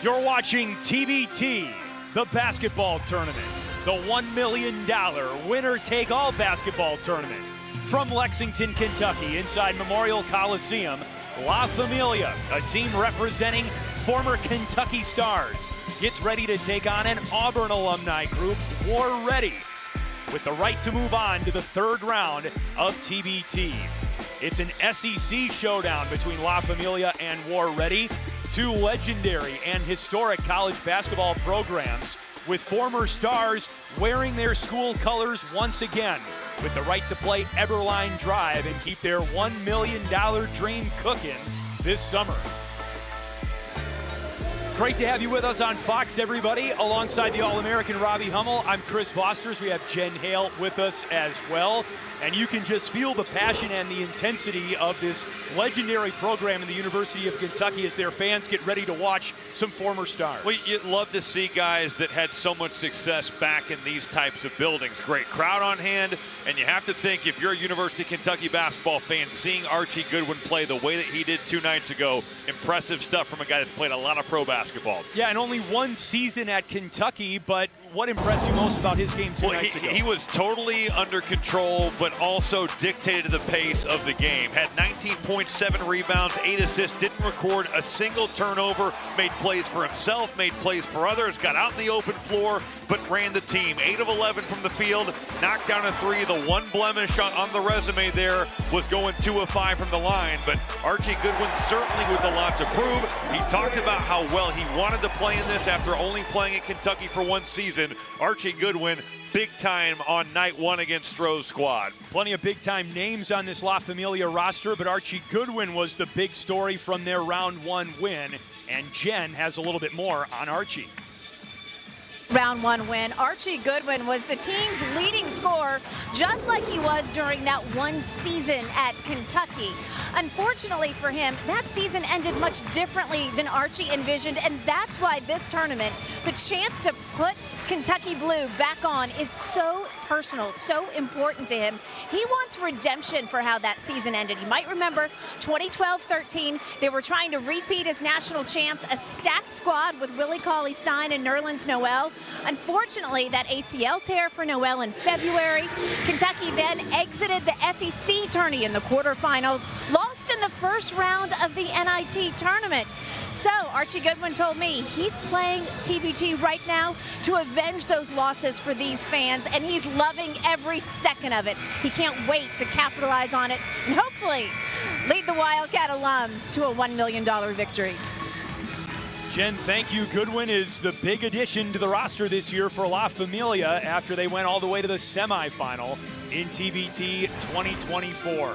You're watching TBT, the basketball tournament, the $1 million winner-take-all basketball tournament. From Lexington, Kentucky, inside Memorial Coliseum, La Familia, a team representing former Kentucky Stars, gets ready to take on an Auburn alumni group, War Ready, with the right to move on to the third round of TBT. It's an SEC showdown between La Familia and War Ready, two legendary and historic college basketball programs with former stars wearing their school colors once again, with the right to play Eberline Drive and keep their $1 million dream cooking this summer. Great to have you with us on Fox, everybody. Alongside the All-American Robbie Hummel, I'm Chris Fosters. We have Jen Hale with us as well. And you can just feel the passion and the intensity of this legendary program in the University of Kentucky as their fans get ready to watch some former stars. Well, you'd love to see guys that had so much success back in these types of buildings. Great crowd on hand, and you have to think, if you're a University of Kentucky basketball fan, seeing Archie Goodwin play the way that he did 2 nights ago, impressive stuff from a guy that's played a lot of pro basketball. Yeah, and only one season at Kentucky, but what impressed you most about his game 2 nights ago? He was totally under control, but also dictated the pace of the game. Had 19.7 rebounds, 8 assists, didn't record a single turnover, made plays for himself, made plays for others, got out in the open floor, but ran the team. 8 of 11 from the field, knocked down a 3. The one blemish on the resume there was going 2 of 5 from the line, but Archie Goodwin certainly with a lot to prove. He talked about how well he wanted to play in this after only playing at Kentucky for 1 season. Archie Goodwin, big time on night 1 against Stroh's squad. Plenty of big time names on this La Familia roster, but Archie Goodwin was the big story from their round 1 win, and Jen has a little bit more on Archie. Round 1 win. Archie Goodwin was the team's leading scorer, just like he was during that 1 season at Kentucky. Unfortunately for him, that season ended much differently than Archie envisioned, and that's why this tournament, the chance to put Kentucky Blue back on, is so personal, so important to him. He wants redemption for how that season ended. You might remember 2012-13, they were trying to repeat as national champs, a stacked squad with Willie Cauley-Stein and Nerlens Noel. Unfortunately, that ACL tear for Noel in February. Kentucky then exited the SEC tourney in the quarterfinals, lost in the first round of the NIT tournament. So Archie Goodwin told me he's playing TBT right now to avenge those losses for these fans, and he's loving every second of it. He can't wait to capitalize on it and hopefully lead the Wildcat alums to a $1 million victory. Jen, thank you. Goodwin is the big addition to the roster this year for La Familia after they went all the way to the semifinal in TBT 2024.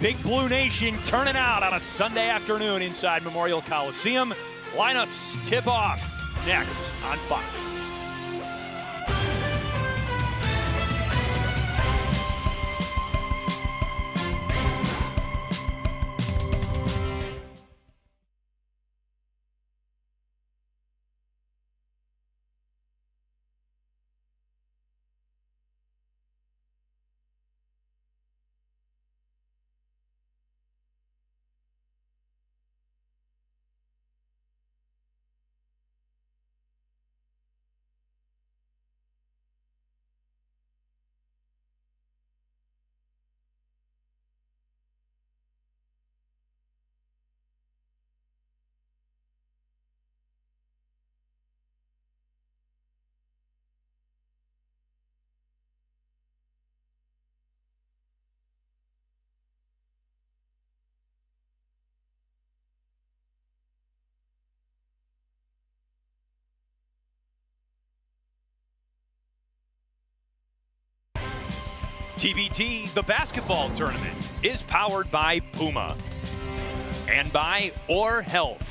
Big Blue Nation turning out on a Sunday afternoon inside Memorial Coliseum. Lineups tip off next on Fox. TBT, the basketball tournament, is powered by Puma and by Or Health.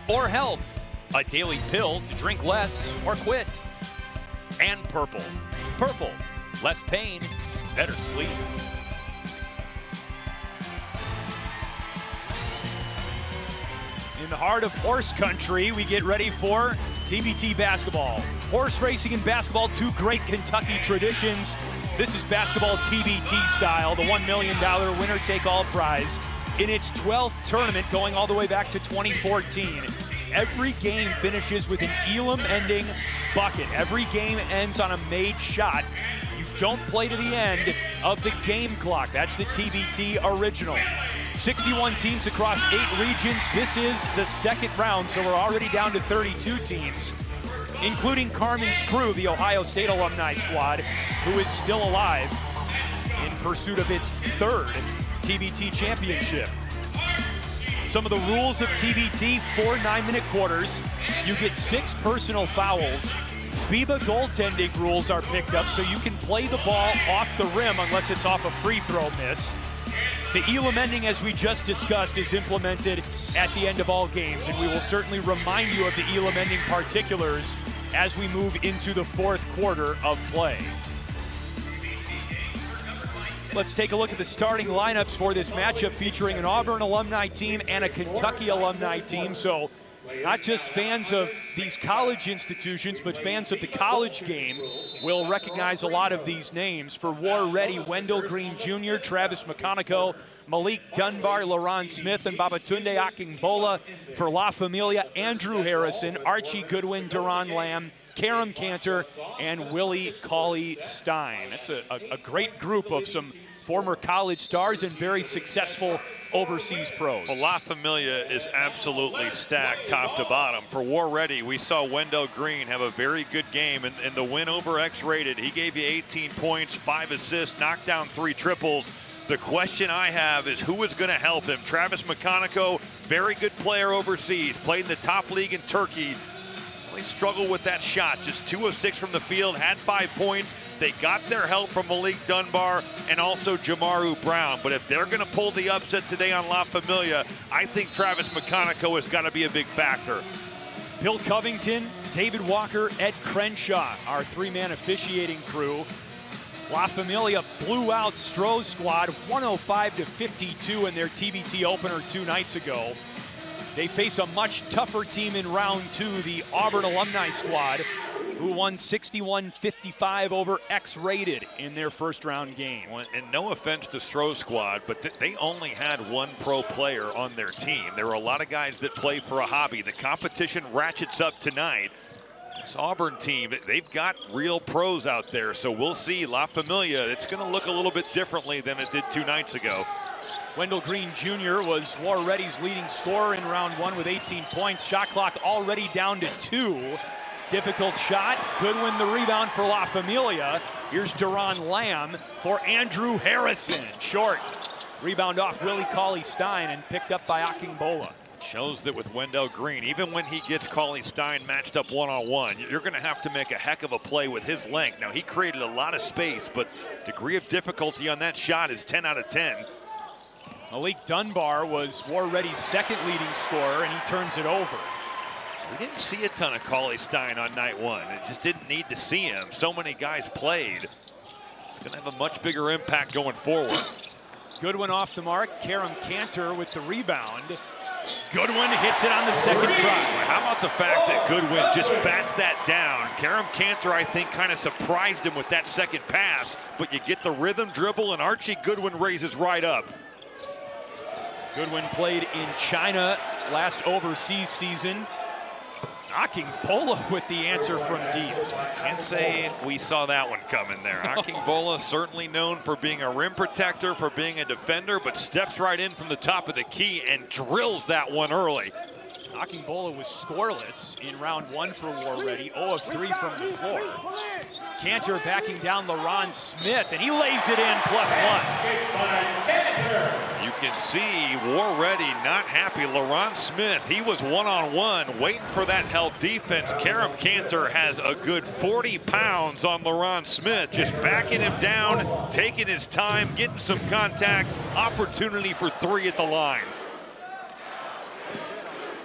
Or Health, a daily pill to drink less or quit. And Purple. Purple, less pain, better sleep. In the heart of horse country, we get ready for TBT basketball. Horse racing and basketball, two great Kentucky traditions. This is basketball TBT style, the $1 million winner-take-all prize in its 12th tournament going all the way back to 2014. Every game finishes with an Elam Ending bucket. Every game ends on a made shot. You don't play to the end of the game clock. That's the TBT original. 61 teams across 8 regions. This is the second round, so we're already down to 32 teams, including Carmen's crew, the Ohio State alumni squad, who is still alive in pursuit of its 3rd TBT championship. Some of the rules of TBT: 4 9-minute quarters. You get 6 personal fouls. FIBA goaltending rules are picked up, so you can play the ball off the rim unless it's off a free throw miss. The Elam Ending, as we just discussed, is implemented at the end of all games, and we will certainly remind you of the Elam Ending particulars as we move into the 4th quarter of play. Let's take a look at the starting lineups for this matchup, featuring an Auburn alumni team and a Kentucky alumni team. So not just fans of these college institutions, but fans of the college game will recognize a lot of these names. For War Ready, Wendell Green Jr., Travis McConaughey, Malik Dunbar, LaRon Smith, and Babatunde Akingbola. For La Familia, Andrew Harrison, Archie Goodwin, Duran Lamb, Karam Cantor, and Willie Cauley-Stein. That's a great group of some former college stars and very successful overseas pros. Well, La Familia is absolutely stacked top to bottom. For War Ready, we saw Wendell Green have a very good game in the win over X-Rated. He gave you 18 points, 5 assists, knocked down 3 triples. The question I have is who is going to help him? Travis McConaughey, very good player overseas, played in the top league in Turkey. They struggled with that shot, just 2 of 6 from the field, had 5 points. They got their help from Malik Dunbar and also Jamaru Brown. But if they're going to pull the upset today on La Familia, I think Travis McConaughey has got to be a big factor. Bill Covington, David Walker, Ed Crenshaw, our 3-man officiating crew. La Familia blew out Stroh's squad 105-52 in their TBT opener 2 nights ago. They face a much tougher team in round 2, the Auburn alumni squad, who won 61-55 over X-Rated in their first round game. Well, and no offense to Stroh's squad, but they only had 1 pro player on their team. There were a lot of guys that play for a hobby. The competition ratchets up tonight. This Auburn team, they've got real pros out there, so we'll see. La Familia, it's going to look a little bit differently than it did 2 nights ago. Wendell Green Jr. was War Ready's leading scorer in round 1 with 18 points. Shot clock already down to 2. Difficult shot. Goodwin the rebound for La Familia. Here's Duran Lamb for Andrew Harrison. Short. Rebound off Willie Cauley-Stein and picked up by Akingbola. Shows that with Wendell Green, even when he gets Cauley-Stein matched up one-on-one, you're going to have to make a heck of a play with his length. Now, he created a lot of space, but degree of difficulty on that shot is 10 out of 10. Malik Dunbar was War Ready's 2nd leading scorer, and he turns it over. We didn't see a ton of Cauley-Stein on night 1. It just didn't need to see him. So many guys played. It's going to have a much bigger impact going forward. Goodwin off the mark. Karam Cantor with the rebound. Goodwin hits it on the second try. How about the fact that Goodwin just bats that down? Karam Cantor, I think, kind of surprised him with that second pass, but you get the rhythm dribble, and Archie Goodwin raises right up. Goodwin played in China last overseas season. Akingbola with the answer from deep. Can't say we saw that one coming there. Akingbola certainly known for being a rim protector, for being a defender, but steps right in from the top of the key and drills that one early. Akingbola was scoreless in round 1 for War Ready, 0 of 3 from the floor. Cantor backing down LaRon Smith, and he lays it in +1. You can see War Ready not happy. LaRon Smith, he was one-on-one, waiting for that help defense. Karam Cantor has a good 40 pounds on LaRon Smith, just backing him down, taking his time, getting some contact, opportunity for 3 at the line.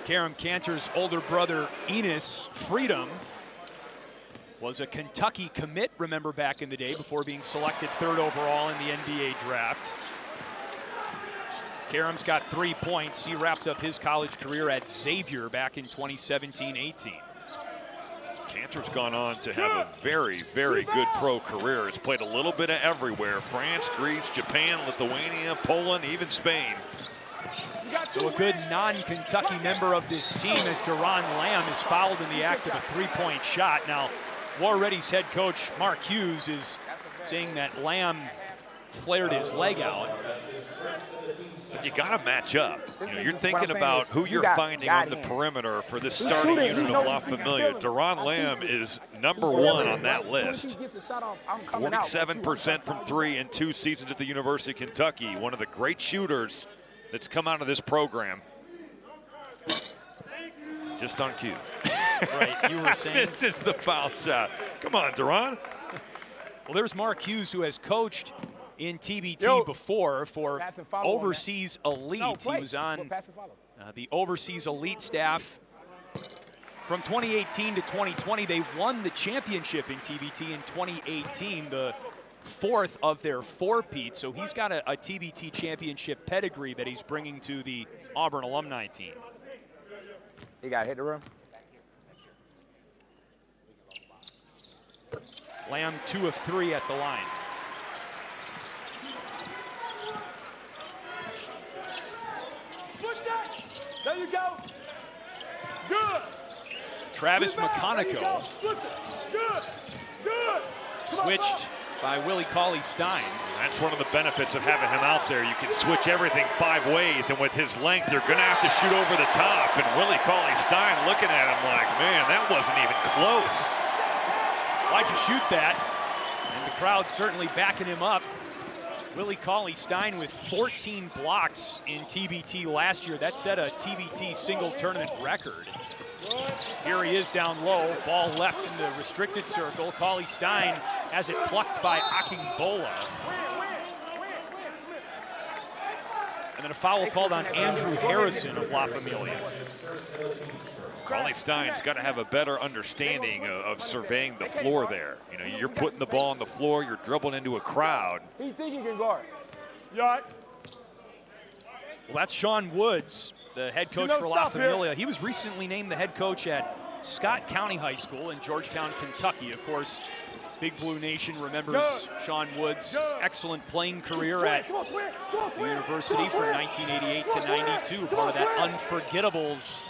Karam Cantor's older brother, Enos Freedom, was a Kentucky commit, remember, back in the day before being selected 3rd overall in the NBA draft. Karam's got 3 points. He wrapped up his college career at Xavier back in 2017-18. Cantor's gone on to have a very, very good pro career. He's played a little bit of everywhere. France, Greece, Japan, Lithuania, Poland, even Spain. So a good non-Kentucky member of this team as Deron Lamb is fouled in the act of a three-point shot. Now, War Ready's head coach Mark Hughes is saying that Lamb flared his leg out. But you got to match up. You're thinking about who you're finding on the perimeter for this starting unit of La Familia. Deron Lamb is #1 on that list. 47% from three in 2 seasons at the University of Kentucky. One of the great shooters that's come out of this program. Just on cue. Right, you were saying. This is the foul shot. Come on, Deron. Well, there's Mark Hughes, who has coached in TBT before for Overseas Elite. He was on the Overseas Elite staff from 2018 to 2020. They won the championship in TBT in 2018, the 4th of their 4-peat. So he's got a TBT championship pedigree that he's bringing to the Auburn alumni team. He got hit the rim. Lamb 2 of 3 at the line. There you go. Good. Travis McConaughey Good. switched by Willie Cauley-Stein. That's one of the benefits of having him out there. You can switch everything 5 ways, and with his length, you're going to have to shoot over the top. And Willie Cauley-Stein looking at him like, man, that wasn't even close. Why'd you shoot that? And the crowd certainly backing him up. Willie Cauley-Stein with 14 blocks in TBT last year. That set a TBT single tournament record. Here he is down low, ball left in the restricted circle. Cauley-Stein has it plucked by Akingbola. And then a foul called on Andrew Harrison of La Familia. Cauley-Stein's got to have a better understanding of surveying the floor there. You're putting the ball on the floor, you're dribbling into a crowd. He think he can guard. Well, that's Sean Woods, the head coach for La Familia. He was recently named the head coach at Scott County High School in Georgetown, Kentucky. Of course, Big Blue Nation remembers Sean Woods' excellent playing career at the university from 1988 to 92, part of that Unforgettables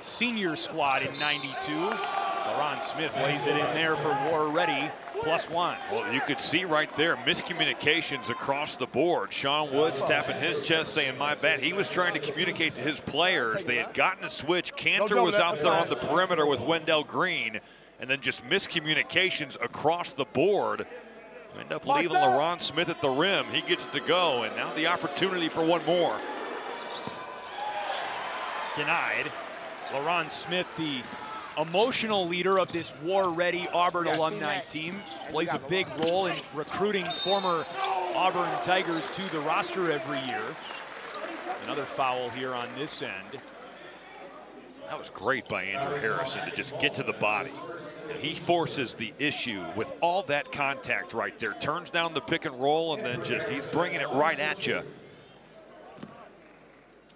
senior squad in 92. LaRon Smith lays it in there for War Ready, +1. Well, you could see right there miscommunications across the board. Sean Woods tapping his chest saying, my bad. He was trying to communicate to his players. They had gotten a switch. Cantor was out there on the perimeter with Wendell Green, and then just miscommunications across the board. End up leaving LaRon Smith at the rim. He gets it to go, and now the opportunity for one more. Denied. LaRon Smith, the emotional leader of this war-ready Auburn alumni team, plays a big role in recruiting former Auburn Tigers to the roster every year. Another foul here on this end. That was great by Andrew Harrison to just get to the body. He forces the issue with all that contact right there. Turns down the pick and roll, and then he's bringing it right at you.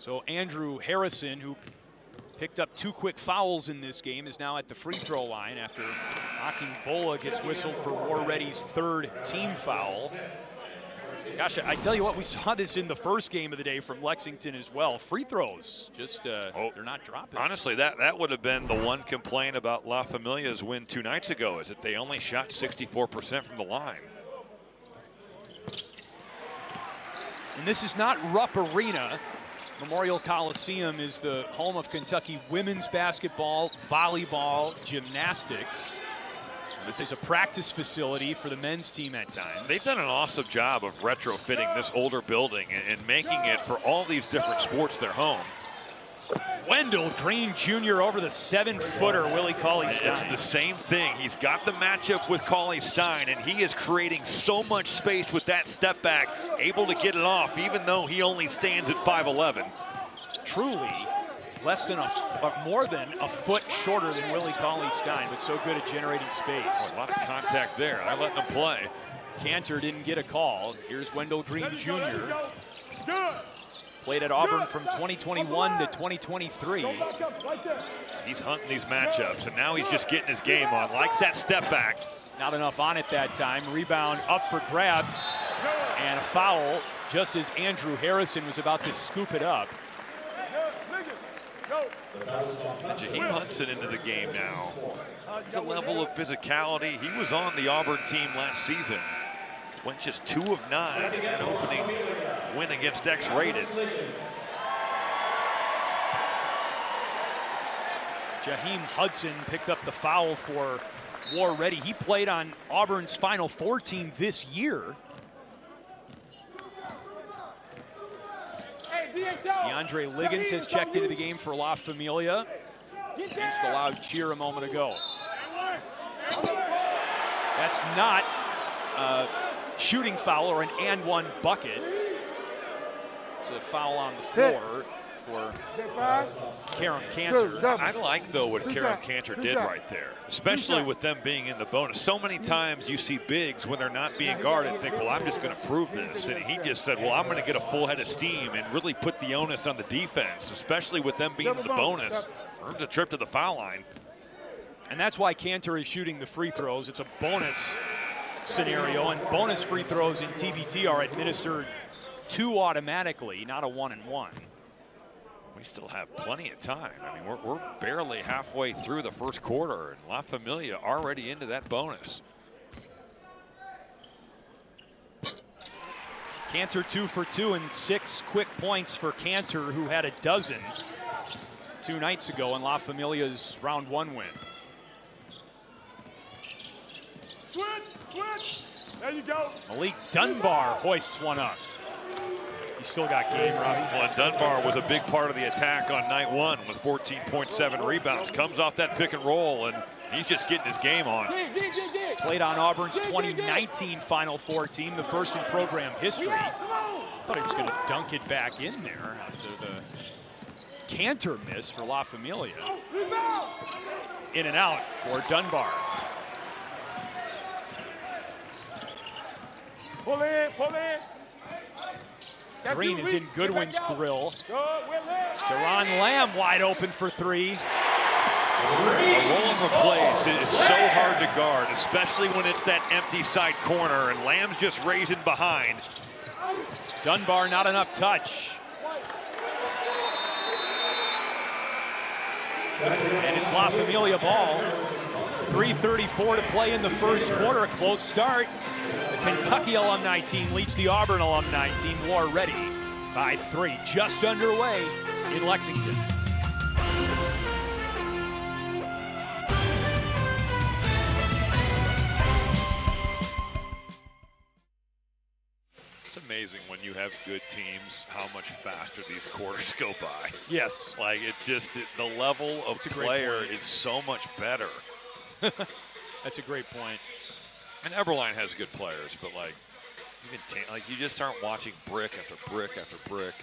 So Andrew Harrison, who picked up 2 quick fouls in this game, is now at the free throw line after Akingbola gets whistled for War Ready's 3rd team foul. Gosh, I tell you what, we saw this in the first game of the day from Lexington as well. Free throws, they're not dropping. Honestly, that would have been the one complaint about La Familia's win 2 nights ago, is that they only shot 64% from the line. And this is not Rupp Arena. Memorial Coliseum is the home of Kentucky women's basketball, volleyball, gymnastics. This is a practice facility for the men's team at times. They've done an awesome job of retrofitting this older building and making it for all these different sports their home. Wendell Green Jr. over the 7-footer, Willie Cauley-Stein. It's the same thing. He's got the matchup with Cauley-Stein, and he is creating so much space with that step back, able to get it off, even though he only stands at 5'11". Truly less than more than a foot shorter than Willie Cauley-Stein, but so good at generating space. Oh, a lot of contact there. I let him play. Cantor didn't get a call. Here's Wendell Green Jr. Played at Auburn from 2021 to 2023. He's hunting these matchups, and now he's just getting his game on. Likes that step back. Not enough on it that time. Rebound up for grabs, and a foul just as Andrew Harrison was about to scoop it up. And Jaheim Hudson into the game now. The level of physicality. He was on the Auburn team last season. Went just 2 of 9 in an opening win against X-rated. Jaheim Hudson picked up the foul for War Ready. He played on Auburn's Final Four team this year. DeAndre Liggins has checked into the game for La Familia. Against the loud cheer a moment ago. That's not a shooting foul or an and-one bucket. It's a foul on the floor for Karen Cantor. I like, though, what Karen Cantor did right there, especially with them being in the bonus. So many times you see bigs when they're not being guarded think, well, I'm just going to prove this. And he just said, well, I'm going to get a full head of steam and really put the onus on the defense, especially with them being in the bonus. Earns a trip to the foul line. And that's why Cantor is shooting the free throws. It's a bonus scenario, and bonus free throws in TBT are administered 2 automatically, not a 1-and-1. We still have plenty of time. I mean, we're barely halfway through the first quarter, and La Familia already into that bonus. Cantor 2 for 2 and 6 quick points for Cantor, who had a dozen 2 nights ago in La Familia's round 1 win. Switch. There you go. Malik Dunbar hoists one up. He's still got game, Robbie. Well, and Dunbar was a big part of the attack on night 1 with 14.7 rebounds. Comes off that pick and roll, and he's just getting his game on. Played on Auburn's 2019 Final Four team, the first in program history. Thought he was going to dunk it back in there after the Cantor miss for La Familia. In and out for Dunbar. Pull in. Green is in Goodwin's grill. Deron Lamb wide open for 3. A roll of a place is so hard to guard, especially when it's that empty side corner, and Lamb's just raising behind. Dunbar not enough touch. And it's La Familia ball. 3:34 to play in the first quarter. A close start. The Kentucky alumni team leads the Auburn alumni team. War Ready by 3. Just underway in Lexington. It's amazing when you have good teams how much faster these quarters go by. Yes. Like, the level of player is so much better. That's a great point. And Eberline has good players, but like you just aren't watching brick after brick after brick.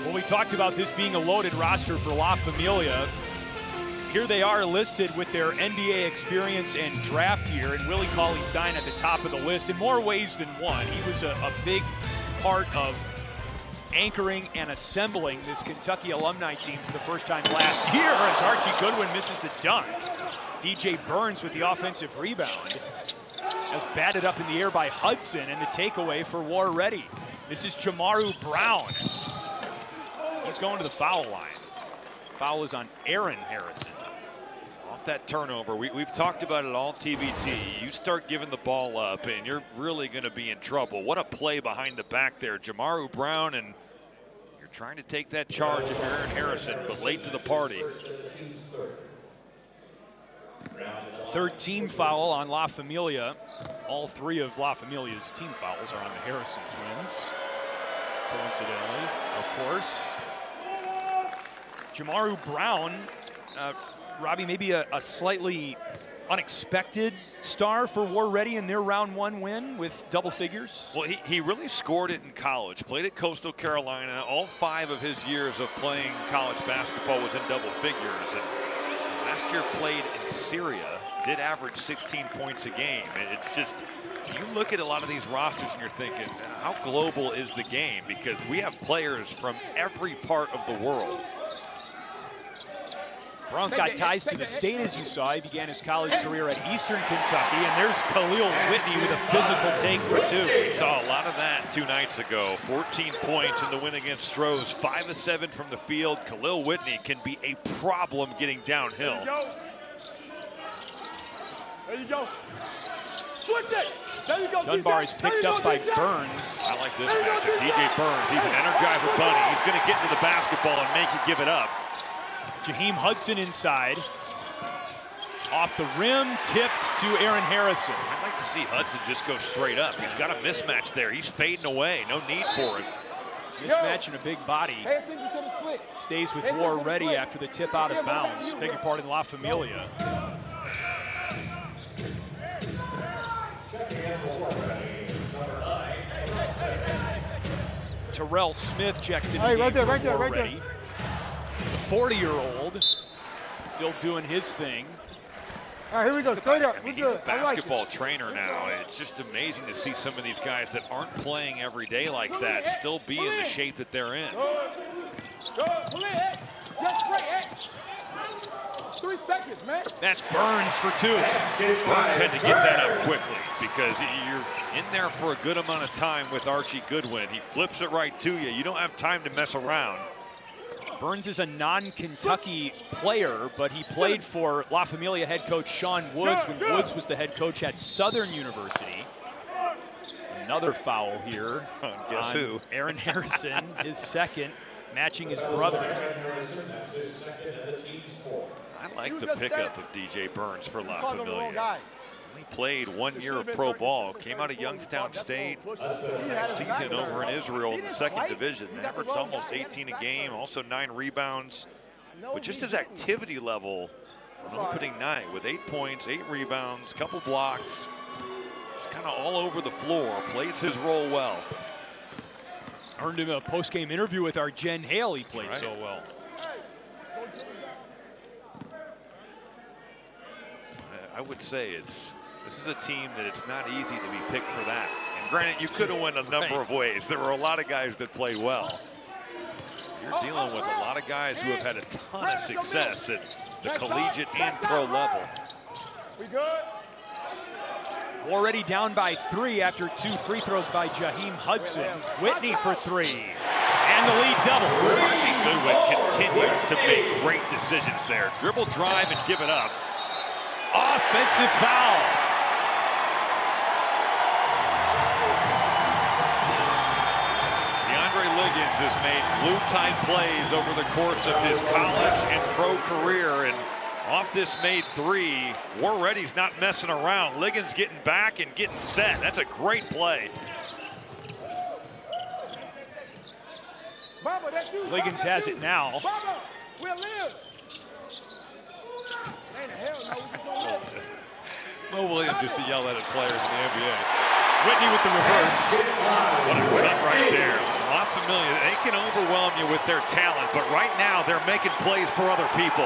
Well, we talked about this being a loaded roster for La Familia. here they are listed with their NBA experience and draft year, and Willie Cauley-Stein at the top of the list in more ways than one. He was a big part of anchoring and assembling this Kentucky alumni team for the first time last year as Archie Goodwin misses the dunk. DJ Burns with the offensive rebound. As batted up in the air by Hudson, and the takeaway for War Ready. This is Jamaru Brown. He's going to the foul line. Foul is on Aaron Harrison. Off that turnover, we've talked about it all TBT. You start giving the ball up and you're really going to be in trouble. What a play behind the back there. Jamaru Brown, and you're trying to take that charge of Aaron Harrison, but late to the party. Third team foul on La Familia. All three of La Familia's team fouls are on the Harrison twins. Coincidentally, of course. Jamaru Brown, Robbie, maybe a slightly unexpected star for War Ready in their round one win with double figures. Well, he really scored it in college. Played at Coastal Carolina. All 5 of his years of playing college basketball was in double figures. And last year played in Syria. Did average 16 points a game. It's just, you look at a lot of these rosters and you're thinking, how global is the game? Because we have players from every part of the world. Brown's got ties to the state, as you saw. He began his college career at Eastern Kentucky, and there's Khalil Whitney with a physical take for 2. We saw a lot of that 2 nights ago. 14 points in the win against Stroh's, 5 of 7 from the field. Khalil Whitney can be a problem getting downhill. There you go. Switch it. There you go. Dunbar is picked up by Burns. I like this matchup. DJ Burns, he's an Energizer bunny. He's going to get into the basketball and make you give it up. Jaheim Hudson inside. Off the rim, tipped to Aaron Harrison. I'd like to see Hudson just go straight up. He's got a mismatch there. He's fading away. No need for it. Mismatch and a big body. Pay attention to the split. Stays with War Ready after the tip out of bounds. Beg your pardon, La Familia. Terrell Smith checks in. Hey, right there. The 40-year-old still doing his thing. All right, here we go. Straight up. He's a basketball trainer now. It's just amazing to see some of these guys that aren't playing every day like that still be in the shape that they're in. Just 3 seconds, man. That's Burns for 2. Burns had to get that up quickly because you're in there for a good amount of time with Archie Goodwin. He flips it right to you. You don't have time to mess around. Burns is a non-Kentucky player, but he played for La Familia head coach Sean Woods when Woods was the head coach at Southern University. Another foul here Guess on who? Aaron Harrison, his second, matching his brother. I like the pickup of DJ Burns for La Familia. He played 1 year of pro ball, came out of Youngstown State, season over in Israel in the 2nd division, averaged almost 18 a game, also 9 rebounds. But just his activity level on opening night with 8 points, 8 rebounds, couple blocks, just kind of all over the floor, plays his role well. Earned him a post-game interview with our Jen Hale. He played so well. I would say this is a team that it's not easy to be picked for that. And granted, you could have went a number of ways. There were a lot of guys that play well. You're dealing with a lot of guys who have had a ton of success at the collegiate and pro level. We good? Already down by 3 after 2 free throws by Jaheim Hudson. Whitney for 3. And the lead double. Archie Goodwin continues to make great decisions there. Dribble, drive, and give it up. Offensive foul. Liggins has made blue-type plays over the course of his college and pro career, and off this made 3. War Ready's not messing around. Liggins getting back and getting set. That's a great play. Liggins has it now. Mo Williams just to yell at players in the NBA. Whitney with the reverse. What a cut right there. La Familia, they can overwhelm you with their talent, but right now they're making plays for other people.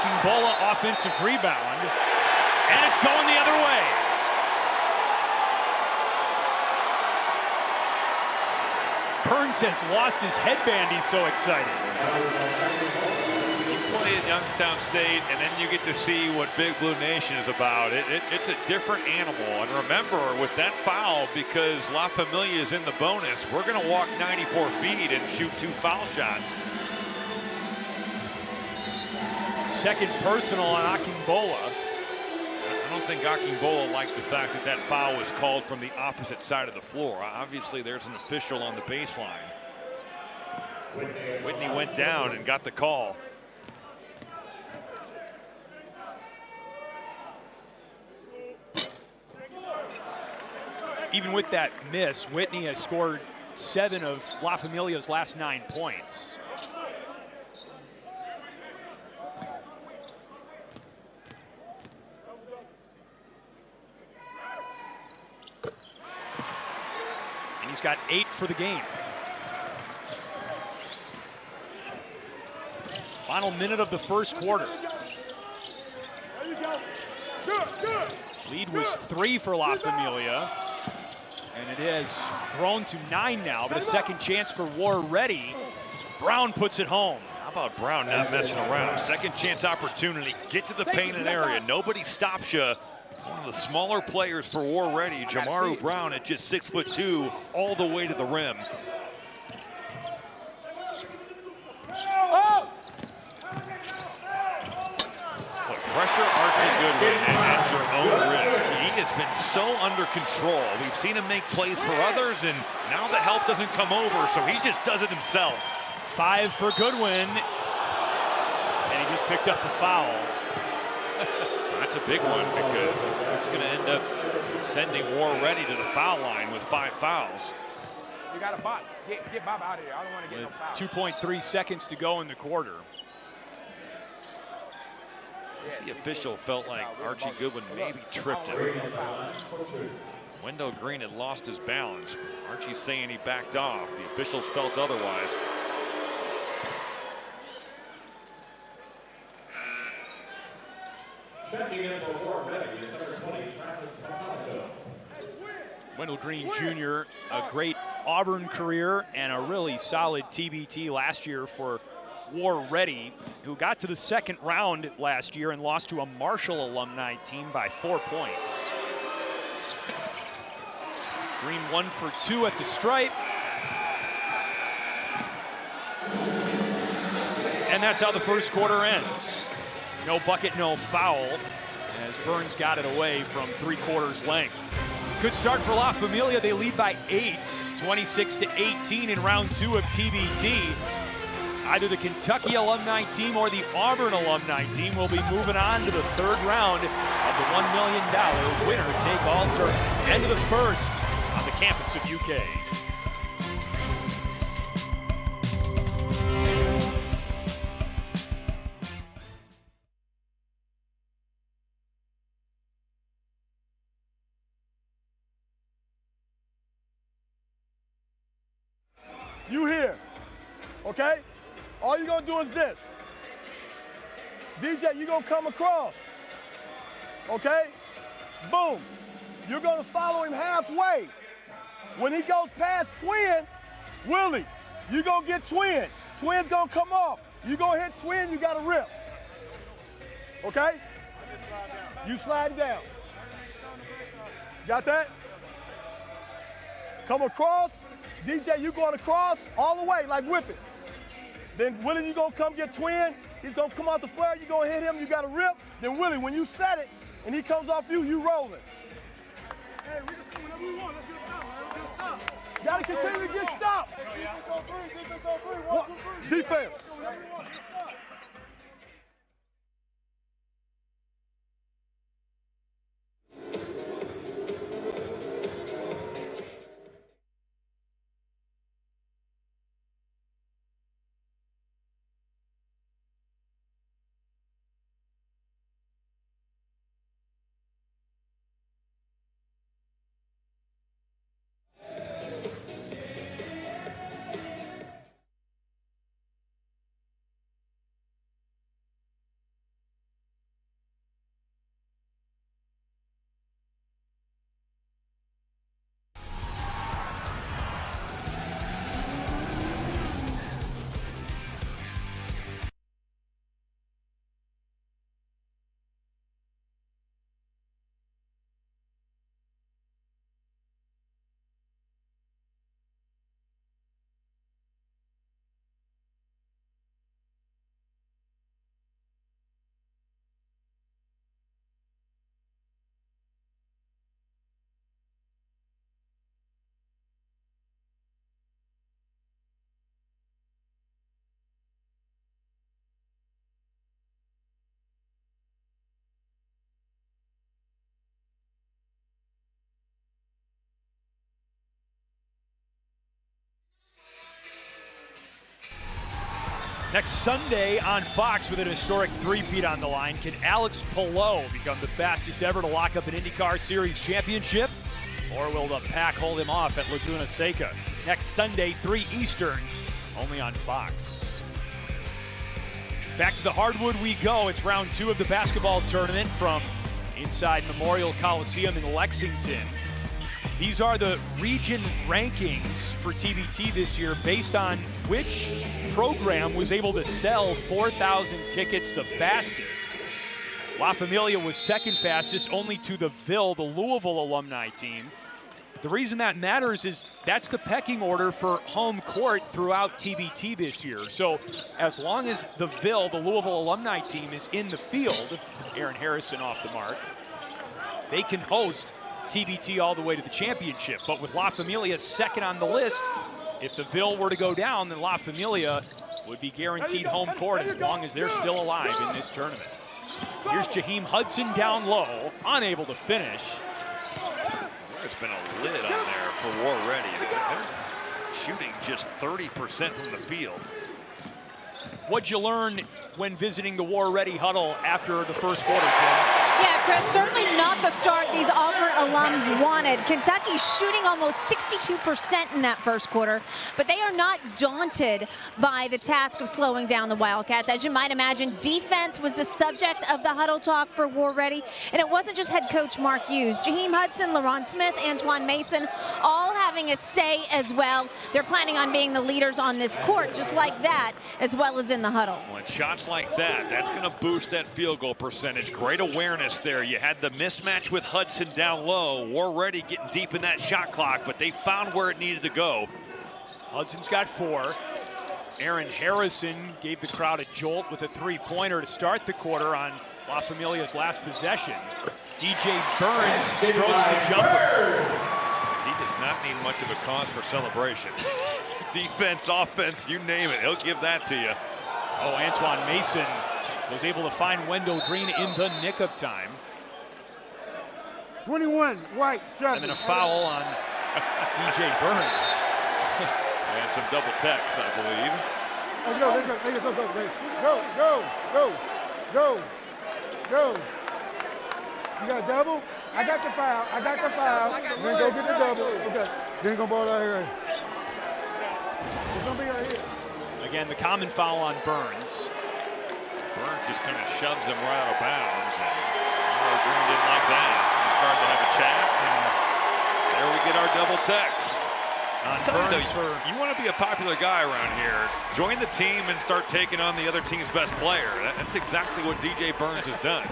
Akingbola offensive rebound, and it's going the other way. Burns has lost his headband, he's so excited. You play at Youngstown State, and then you get to see what Big Blue Nation is about. It's a different animal. And remember, with that foul, because La Familia is in the bonus, we're going to walk 94 feet and shoot 2 foul shots. Second personal on Akingbola. I don't think Akingbola liked the fact that that foul was called from the opposite side of the floor. Obviously, there's an official on the baseline. Whitney went down and got the call. Even with that miss, Whitney has scored 7 of La Familia's last 9 points. And he's got 8 for the game. Final minute of the first quarter. There you go. Good. Lead was 3 for La Familia. And it has grown to 9 now, but a second chance for War Ready. Brown puts it home. How about Brown not messing around? Second chance opportunity. Get to the painted area. Nobody stops you. One of the smaller players for War Ready, Jamaru Brown at just 6'2", all the way to the rim. Put pressure Archie Goodwin at your own risk. He has been so under control. We've seen him make plays for others, and now the help doesn't come over, so he just does it himself. 5 for Goodwin. And he just picked up a foul. That's a big one because it's going to end up sending War Ready to the foul line with 5 fouls. You got a box. Get Bob out of here. I don't want to get With no foul. 2.3 seconds to go in the quarter. The official felt like Archie Goodwin maybe tripped him. Wendell Green had lost his balance. Archie's saying he backed off. The officials felt otherwise. Checking in for War Ready is number 20, Travis Mahalo. Wendell Green Jr., a great Auburn career and a really solid TBT last year for War Ready, who got to the second round last year and lost to a Marshall alumni team by 4 points. Green 1 for 2 at the stripe. And that's how the first quarter ends. No bucket, no foul, as Burns got it away from 3/4 length. Good start for La Familia. They lead by 8, 26-18 in round 2 of TBT. Either the Kentucky alumni team or the Auburn alumni team will be moving on to the 3rd round of the $1 million winner-take-all tournament. End of the first on the campus of UK. You here, okay? All you're gonna do is this. DJ, you're gonna come across, okay? Boom. You're gonna follow him halfway. When he goes past Twin, Willie, you're gonna get Twin. Twin's gonna come off. You gonna hit Twin, you gotta rip. Okay? You slide down. Got that? Come across. DJ, you going across all the way, like whip it. Then Willie, you gonna come get Twin. He's gonna come out the flare, you gonna hit him, you gotta rip. Then Willie, when you set it and he comes off you, you rolling. Hey, we just whenever we want, let's get a stop, man. Let's get a stop. Gotta continue to get stops. Defense on three, defense on three. 1, 2, 3. Defense. Next Sunday on Fox with an historic three-peat on the line, can Alex Palou become the fastest ever to lock up an IndyCar Series championship? Or will the pack hold him off at Laguna Seca? Next Sunday, 3 Eastern, only on Fox. Back to the hardwood we go. It's round 2 of the basketball tournament from inside Memorial Coliseum in Lexington. These are the region rankings for TBT this year based on which program was able to sell 4,000 tickets the fastest. La Familia was second fastest, only to the Ville, the Louisville alumni team. The reason that matters is that's the pecking order for home court throughout TBT this year. So as long as the Ville, the Louisville alumni team, is in the field, Aaron Harrison off the mark, they can host TBT all the way to the championship. But with La Familia second on the list, if the Ville were to go down, then La Familia would be guaranteed home court as long as they're still alive in this tournament. Here's Jaheim Hudson down low, unable to finish. There's been a lid on there for War Ready. They're shooting just 30% from the field. What'd you learn when visiting the War Ready huddle after the first quarter, Jim? Yeah, Chris, certainly not the start these Auburn alums wanted. Kentucky shooting almost 62% in that first quarter, but they are not daunted by the task of slowing down the Wildcats. As you might imagine, defense was the subject of the huddle talk for War Ready, and it wasn't just head coach Mark Hughes. Jaheim Hudson, LaRon Smith, Antoine Mason, all having a say as well. They're planning on being the leaders on this court, just like that, as well as in the huddle. When shots like that, that's going to boost that field goal percentage. Great awareness there. You had the mismatch with Hudson down low. War Ready getting deep in that shot clock, but they found where it needed to go. Hudson's got 4. Aaron Harrison gave the crowd a jolt with a three-pointer to start the quarter on La Familia's last possession. DJ Burns strokes the jumper. He does not need much of a cause for celebration. Defense, offense, you name it, he'll give that to you. Oh, Antoine Mason was able to find Wendell Green in the nick of time. 21, White, and then a foul on DJ Burns. And some double techs, I believe. Let's go. You got a double? I got the foul. Then go get the double. Okay. Then go ball out here. It's gonna be right here. Again, the common foul on Burns. Burns just kind of shoves him right out of bounds. And Green didn't like that. He started to have a chat. And there we get our double text. You want to be a popular guy around here. Join the team and start taking on the other team's best player. That's exactly what DJ Burns has done.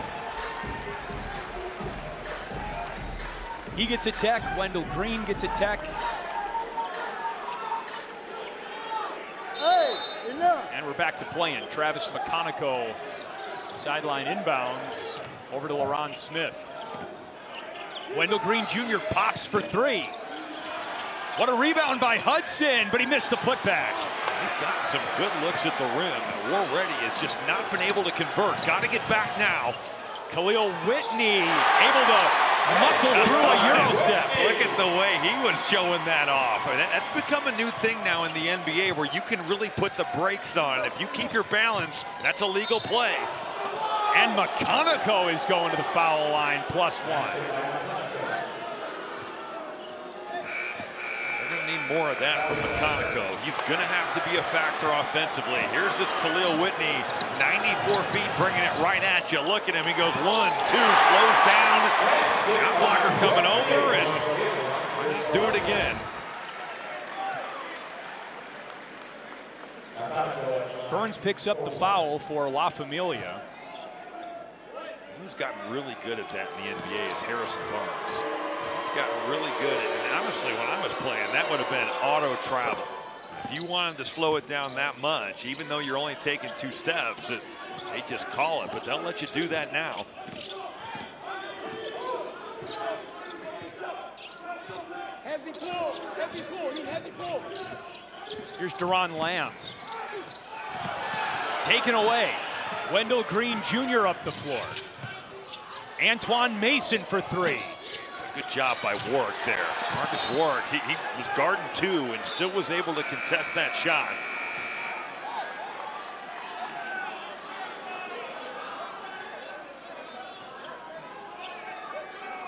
He gets a tech. Wendell Green gets a tech. And we're back to playing. Travis McConaughey, sideline inbounds, over to LaRon Smith. Wendell Green Jr. pops for 3. What a rebound by Hudson, but he missed the putback. He's gotten some good looks at the rim, and War Ready has just not been able to convert. Got to get back now. Khalil Whitney able to muscle through a Euro step. Look at the way he was showing that off. That's become a new thing now in the NBA where you can really put the brakes on. If you keep your balance, that's a legal play. And McConaughey is going to the foul line, +1. They're going to need more of that from McConaughey. He's going to have to be a factor offensively. Here's this Khalil Whitney, 94 feet, bringing it right at you. Look at him. He goes 1, 2, slows down. Shot blocker coming over, and do it again. Burns picks up the foul for La Familia. Who's gotten really good at that in the NBA is Harrison Barnes. He's gotten really good at it. And honestly, when I was playing, that would have been auto travel. If you wanted to slow it down that much, even though you're only taking 2 steps, they just call it, but they'll let you do that now. Heavy pull. Here's Deron Lamb. Taken away. Wendell Green Jr. up the floor. Antoine Mason for 3. Good job by Warwick there. Marcus Warwick, he was guarding 2 and still was able to contest that shot.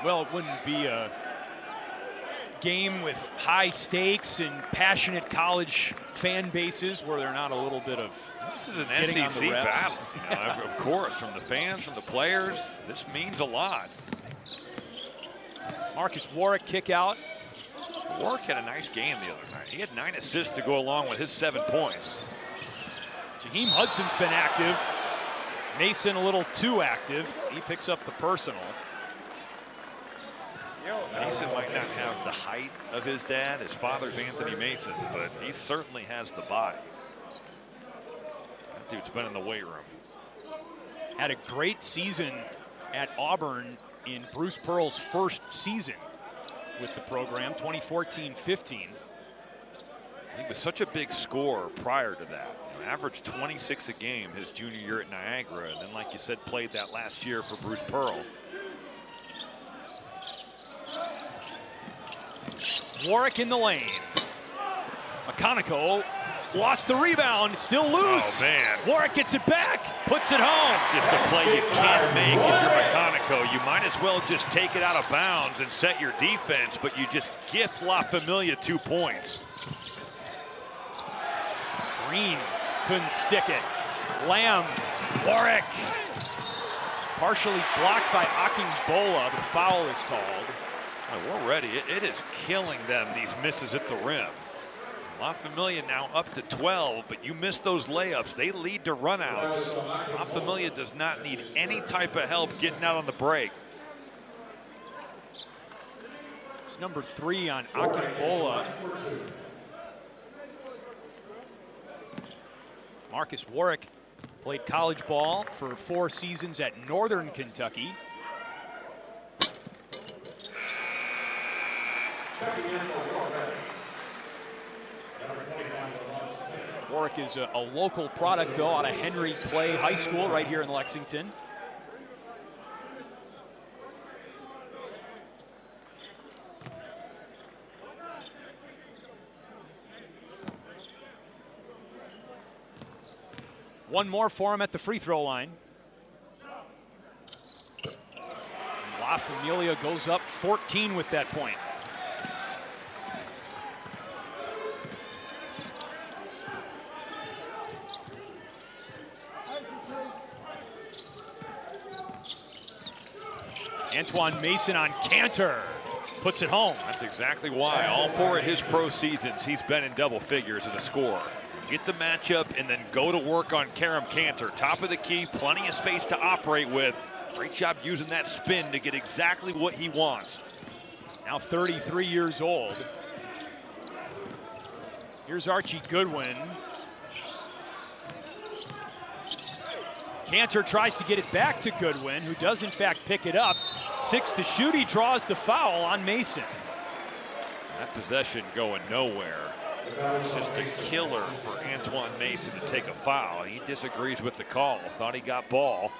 Well, it wouldn't be a game with high stakes and passionate college fan bases where they're not a little bit of This is an getting SEC on the reps. battle. You know, of course, from the fans, from the players, this means a lot. Marcus Warwick kick out. Warwick had a nice game the other night. He had 9 assists to go along with his 7 points. Jaheim Hudson's been active. Mason a little too active. He picks up the personal. Mason might not have the height of his dad. His father's Anthony Mason, but he certainly has the body. That dude's been in the weight room. Had a great season at Auburn in Bruce Pearl's first season with the program, 2014-15. He was such a big scorer prior to that. Averaged 26 a game his junior year at Niagara, and then, like you said, played that last year for Bruce Pearl. Warwick in the lane. McConaughey lost the rebound, still loose. Oh, man. Warwick gets it back, puts it home. It's just a play you can't make if you're McConaughey. You might as well just take it out of bounds and set your defense, but you just gift La Familia 2 points. Green couldn't stick it. Lamb, Warwick. Partially blocked by Akingbola. The foul is called. Oh, we're ready. It is killing them, these misses at the rim. La Familia now up to 12, but you miss those layups. They lead to runouts. La Familia does not need any type of help getting out on the break. It's number 3 on Akingbola. Marcus Warwick played college ball for 4 seasons at Northern Kentucky. Warwick is a local product, though, out of Henry Clay High School right here in Lexington. One more for him at the free throw line. And La Familia goes up 14 with that point. Antoine Mason on Cantor. Puts it home. That's exactly why. All 4 of his pro seasons, he's been in double figures as a scorer. Get the matchup and then go to work on Karam Cantor. Top of the key, plenty of space to operate with. Great job using that spin to get exactly what he wants. Now 33 years old. Here's Archie Goodwin. Cantor tries to get it back to Goodwin, who does in fact pick it up. 6 to shoot, he draws the foul on Mason. That possession going nowhere. It's just a killer for Antoine Mason to take a foul. He disagrees with the call. Thought he got ball.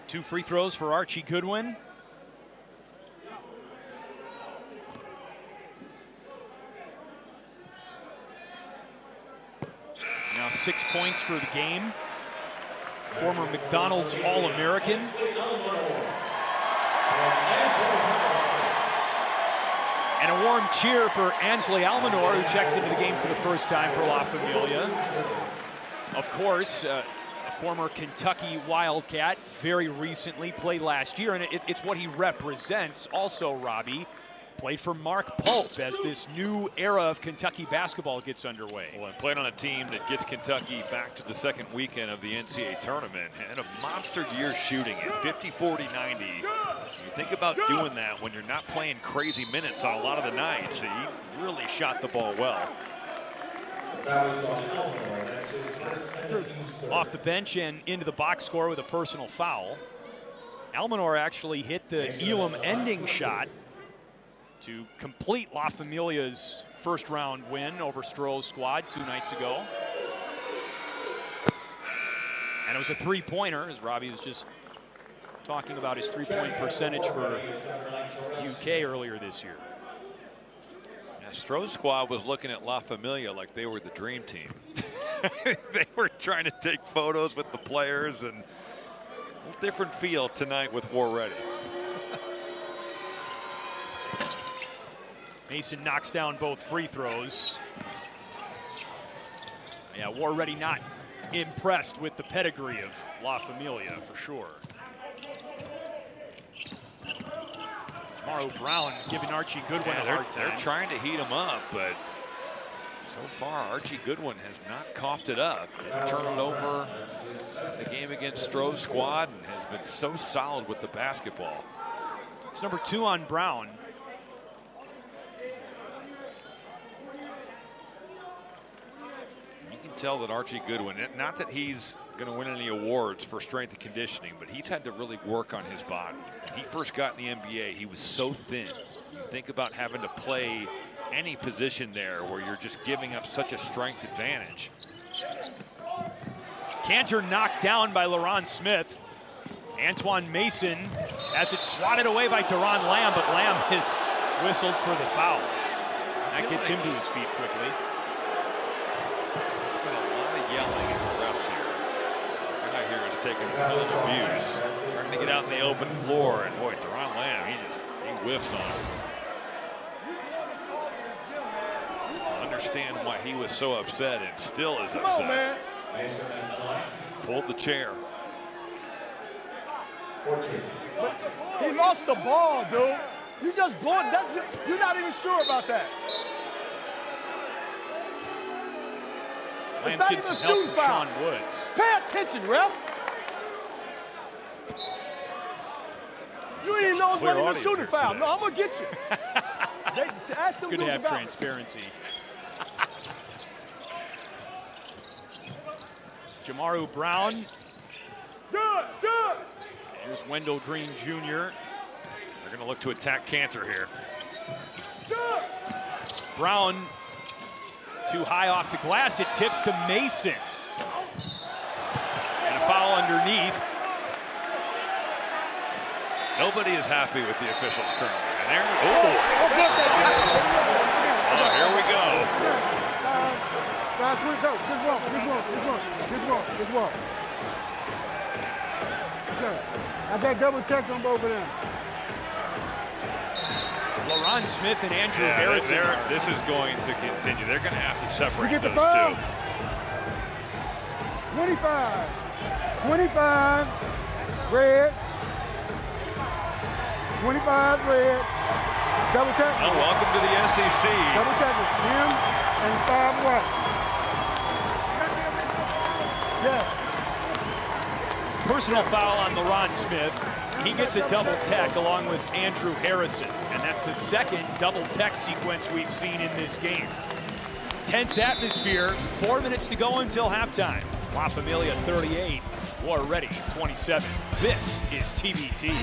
Two free throws for Archie Goodwin. Now 6 points for the game. Former McDonald's All-American. And a warm cheer for Ansley Almanor, who checks into the game for the first time for La Familia. Of course, a former Kentucky Wildcat, very recently, played last year, and it's what he represents. Also, Robbie played for Mark Pope as this new era of Kentucky basketball gets underway. Well, and played on a team that gets Kentucky back to the second weekend of the NCAA tournament. And a monster year shooting it, 50, 40, 90. You think about doing that when you're not playing crazy minutes on a lot of the nights. He really shot the ball well. Off the bench and into the box score with a personal foul. Almanor actually hit the Elam Ending shot to complete La Familia's first round win over Stroh's squad 2 nights ago. And it was a 3-pointer, as Robbie was just talking about his 3-point percentage for UK earlier this year. Yeah, Stroh's squad was looking at La Familia like they were the dream team. They were trying to take photos with the players, and a different feel tonight with War Ready. Mason knocks down both free throws. Yeah, War Ready not impressed with the pedigree of La Familia for sure. Tomorrow Brown giving Archie Goodwin a hard time. They're trying to heat him up, but so far Archie Goodwin has not coughed it up. Didn't turn it over the game against Stroh's squad and has been so solid with the basketball. It's number 2 on Brown. You can tell that Archie Goodwin, not that he's going to win any awards for strength and conditioning, but he's had to really work on his body. When he first got in the NBA, he was so thin. You think about having to play any position there where you're just giving up such a strength advantage. Cantor knocked down by LaRon Smith. Antoine Mason has it swatted away by Deron Lamb, but Lamb is whistled for the foul. That gets him to his feet quickly. There's been a lot of yelling at the refs here. The guy here is taking a ton of abuse. Trying to get out in the open floor, and boy, Deron Lamb, he whiffs on it. Understand why he was so upset and still is upset. Come on, man. Pulled the chair. He lost the ball, dude. You just blew it. You're not even sure about that. Lamb's getting some help from Sean Woods. Pay attention, ref. You didn't know it wasn't even a shooting foul. Today. No, I'm going to get you. Ask them Good to dudes have about it. transparency. Jamaru Brown. Good, good. Here's Wendell Green Jr. They're going to look to attack Cantor here. Good. Brown too high off the glass. It tips to Mason. And a foul underneath. Nobody is happy with the officials currently. And there, here we go. Guys, switch up. Just walk. Okay. I got double check on both of them. LaRon Smith and Andrew Harrison. This is going to continue. They're going to have to separate You get the those foul? two. 25. Red. 25 red. Double check. Well, welcome to the SEC. Double check it. Him and 5 white. Yeah. Personal foul on LaRon Smith. He gets a double tech along with Andrew Harrison. And that's the second double tech sequence we've seen in this game. Tense atmosphere. 4 minutes to go until halftime. La Familia 38. War Ready 27. This is TBT.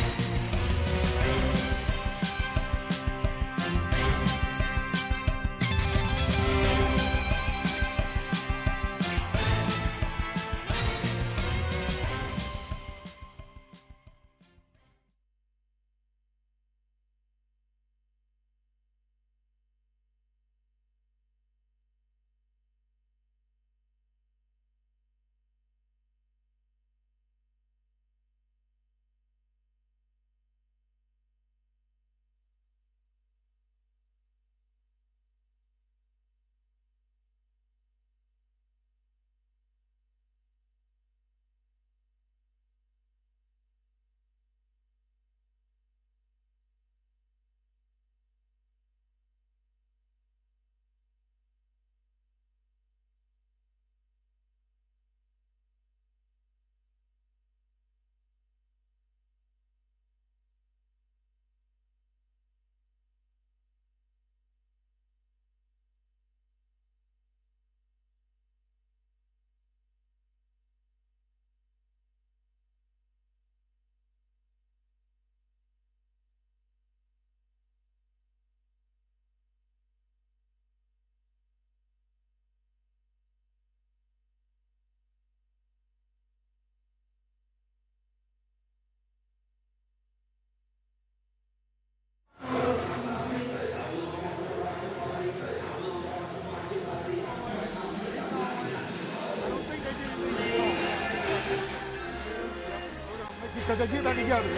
because they get back together.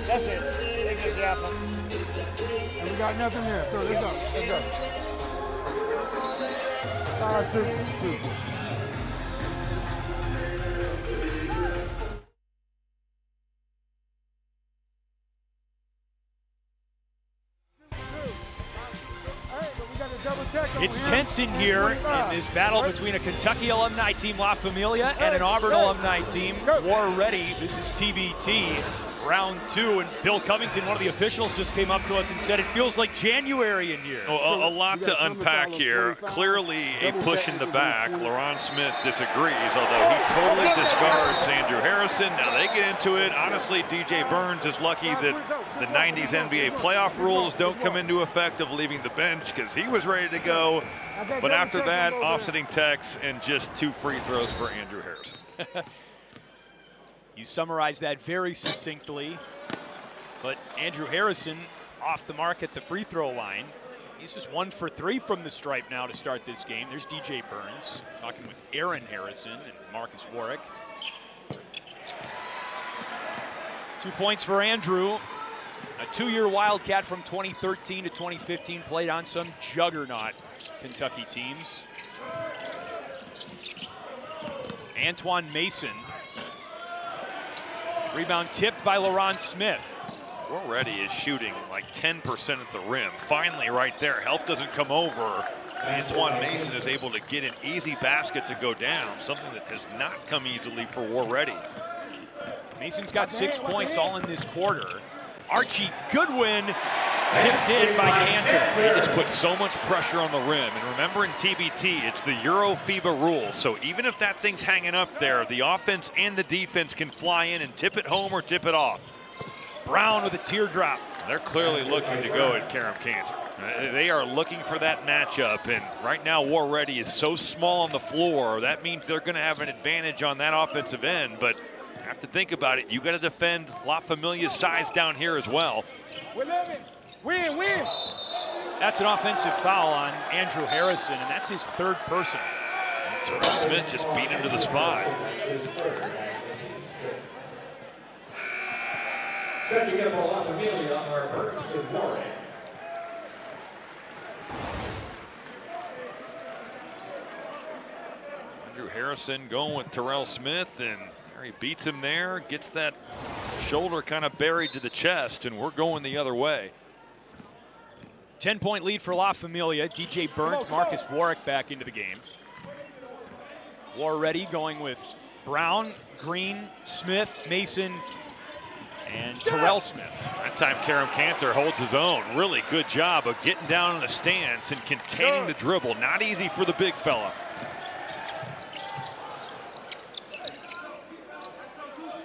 That's it. They get the apple. And we got nothing there. So let's go. Let's go. All right, shoot. It's tense in here in this battle between a Kentucky alumni team, La Familia, and an Auburn alumni team, War Ready. This is TBT, round 2, and Bill Covington, one of the officials, just came up to us and said it feels like January in here. Well, a lot to unpack here. Clearly a push in the back. LaRon Smith disagrees, although he totally discards Andrew Harrison. Now they get into it. Honestly, DJ Burns is lucky that the 90s NBA playoff rules don't come into effect of leaving the bench, because he was ready to go. But after that, offsetting techs and just 2 free throws for Andrew Harrison. You summarized that very succinctly, but Andrew Harrison off the mark at the free throw line. He's just 1 for 3 from the stripe now to start this game. There's DJ Burns talking with Aaron Harrison and Marcus Warwick. 2 points for Andrew. A 2-year Wildcat from 2013 to 2015, played on some juggernaut Kentucky teams. Antoine Mason. Rebound tipped by LaRon Smith. Already is shooting like 10% at the rim. Finally right there, help doesn't come over. Antoine Mason is able to get an easy basket to go down, something that has not come easily for War Ready. Mason's got 6 points all in this quarter. Archie Goodwin tipped in by Cantor. He just put so much pressure on the rim. And remember in TBT, it's the Euro FIBA rules. So even if that thing's hanging up there, the offense and the defense can fly in and tip it home or tip it off. Brown with a teardrop. They're clearly looking to go at Karam Cantor. They are looking for that matchup. And right now, War Ready is so small on the floor. That means they're going to have an advantage on that offensive end. But you have to think about it. You got to defend La Familia's size down here as well. Win. That's an offensive foul on Andrew Harrison, and that's his 3rd person. Terrell Smith just beat into the spot. Checking in for La Familia are Burns and Warwick. Andrew Harrison going with Terrell Smith, and he beats him there, gets that shoulder kind of buried to the chest, and we're going the other way. 10-point lead for La Familia. DJ Burns, Marcus Warwick back into the game. War Ready going with Brown, Green, Smith, Mason, and Terrell Smith. That time Karam Cantor holds his own. Really good job of getting down in the stance and containing the dribble. Not easy for the big fella.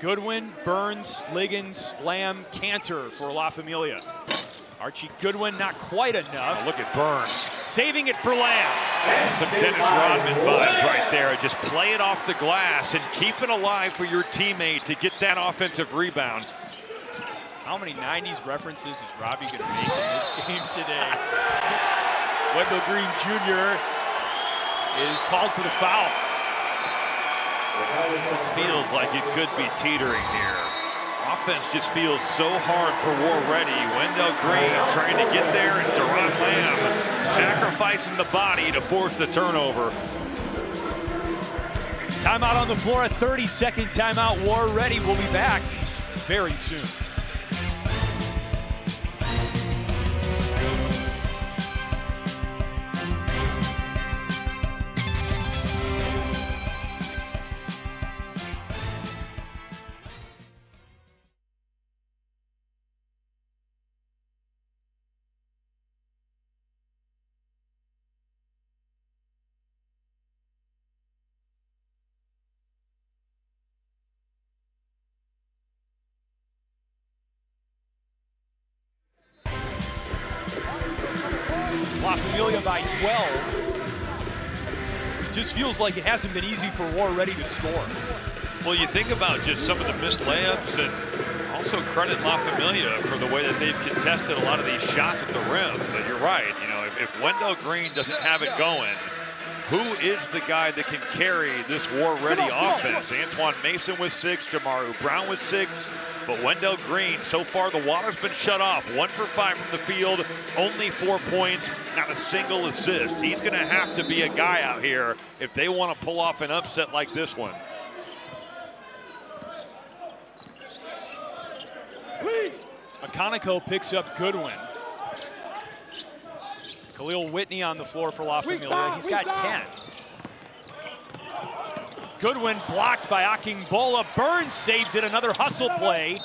Goodwin, Burns, Liggins, Lamb, Cantor for La Familia. Archie Goodwin not quite enough. Oh, look at Burns. Saving it for Lamb. Some Dennis Rodman vibes right there. Just play it off the glass and keep it alive for your teammate to get that offensive rebound. How many 90s references is Robbie going to make in this game today? Wendell Green Jr. is called for the foul. This feels like it could be teetering here. Offense just feels so hard for War Ready. Wendell Green trying to get there, and Deron Lamb sacrificing the body to force the turnover. Timeout on the floor, a 30-second timeout. War Ready will be back very soon. La Familia by 12. Just feels like it hasn't been easy for War Ready to score. Well, you think about just some of the missed layups, and also credit La Familia for the way that they've contested a lot of these shots at the rim. But you're right, you know, if Wendell Green doesn't have it going, who is the guy that can carry this war-ready offense? Antoine Mason with 6, Jamaru Brown with 6, but Wendell Green, so far the water's been shut off. 1 for 5 from the field, only 4 points, not a single assist. He's going to have to be a guy out here if they want to pull off an upset like this one. Akanico picks up Goodwin. Khalil Whitney on the floor for La Familia. He's got 10. Goodwin blocked by Akingbola. Burns saves it. Another hustle play,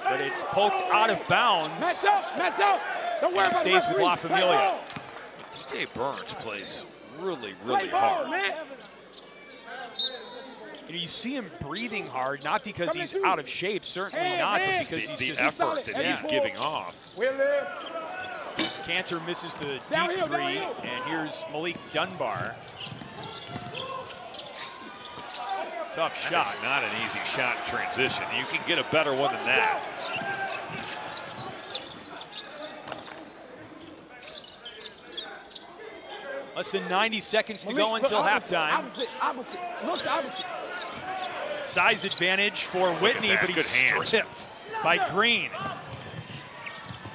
but it's poked out of bounds. Match up. Don't worry about stays with La Familia. DJ Burns plays really, really hard. You see him breathing hard, not because he's out of shape, certainly not, but because he's the just effort that he's giving off. Cantor misses the deep three, and here's Malik Dunbar. Tough shot. It's not an easy shot in transition. You can get a better one than that. Less than 90 seconds to go until halftime. Opposite. Size advantage for Whitney, but he's stripped by Green.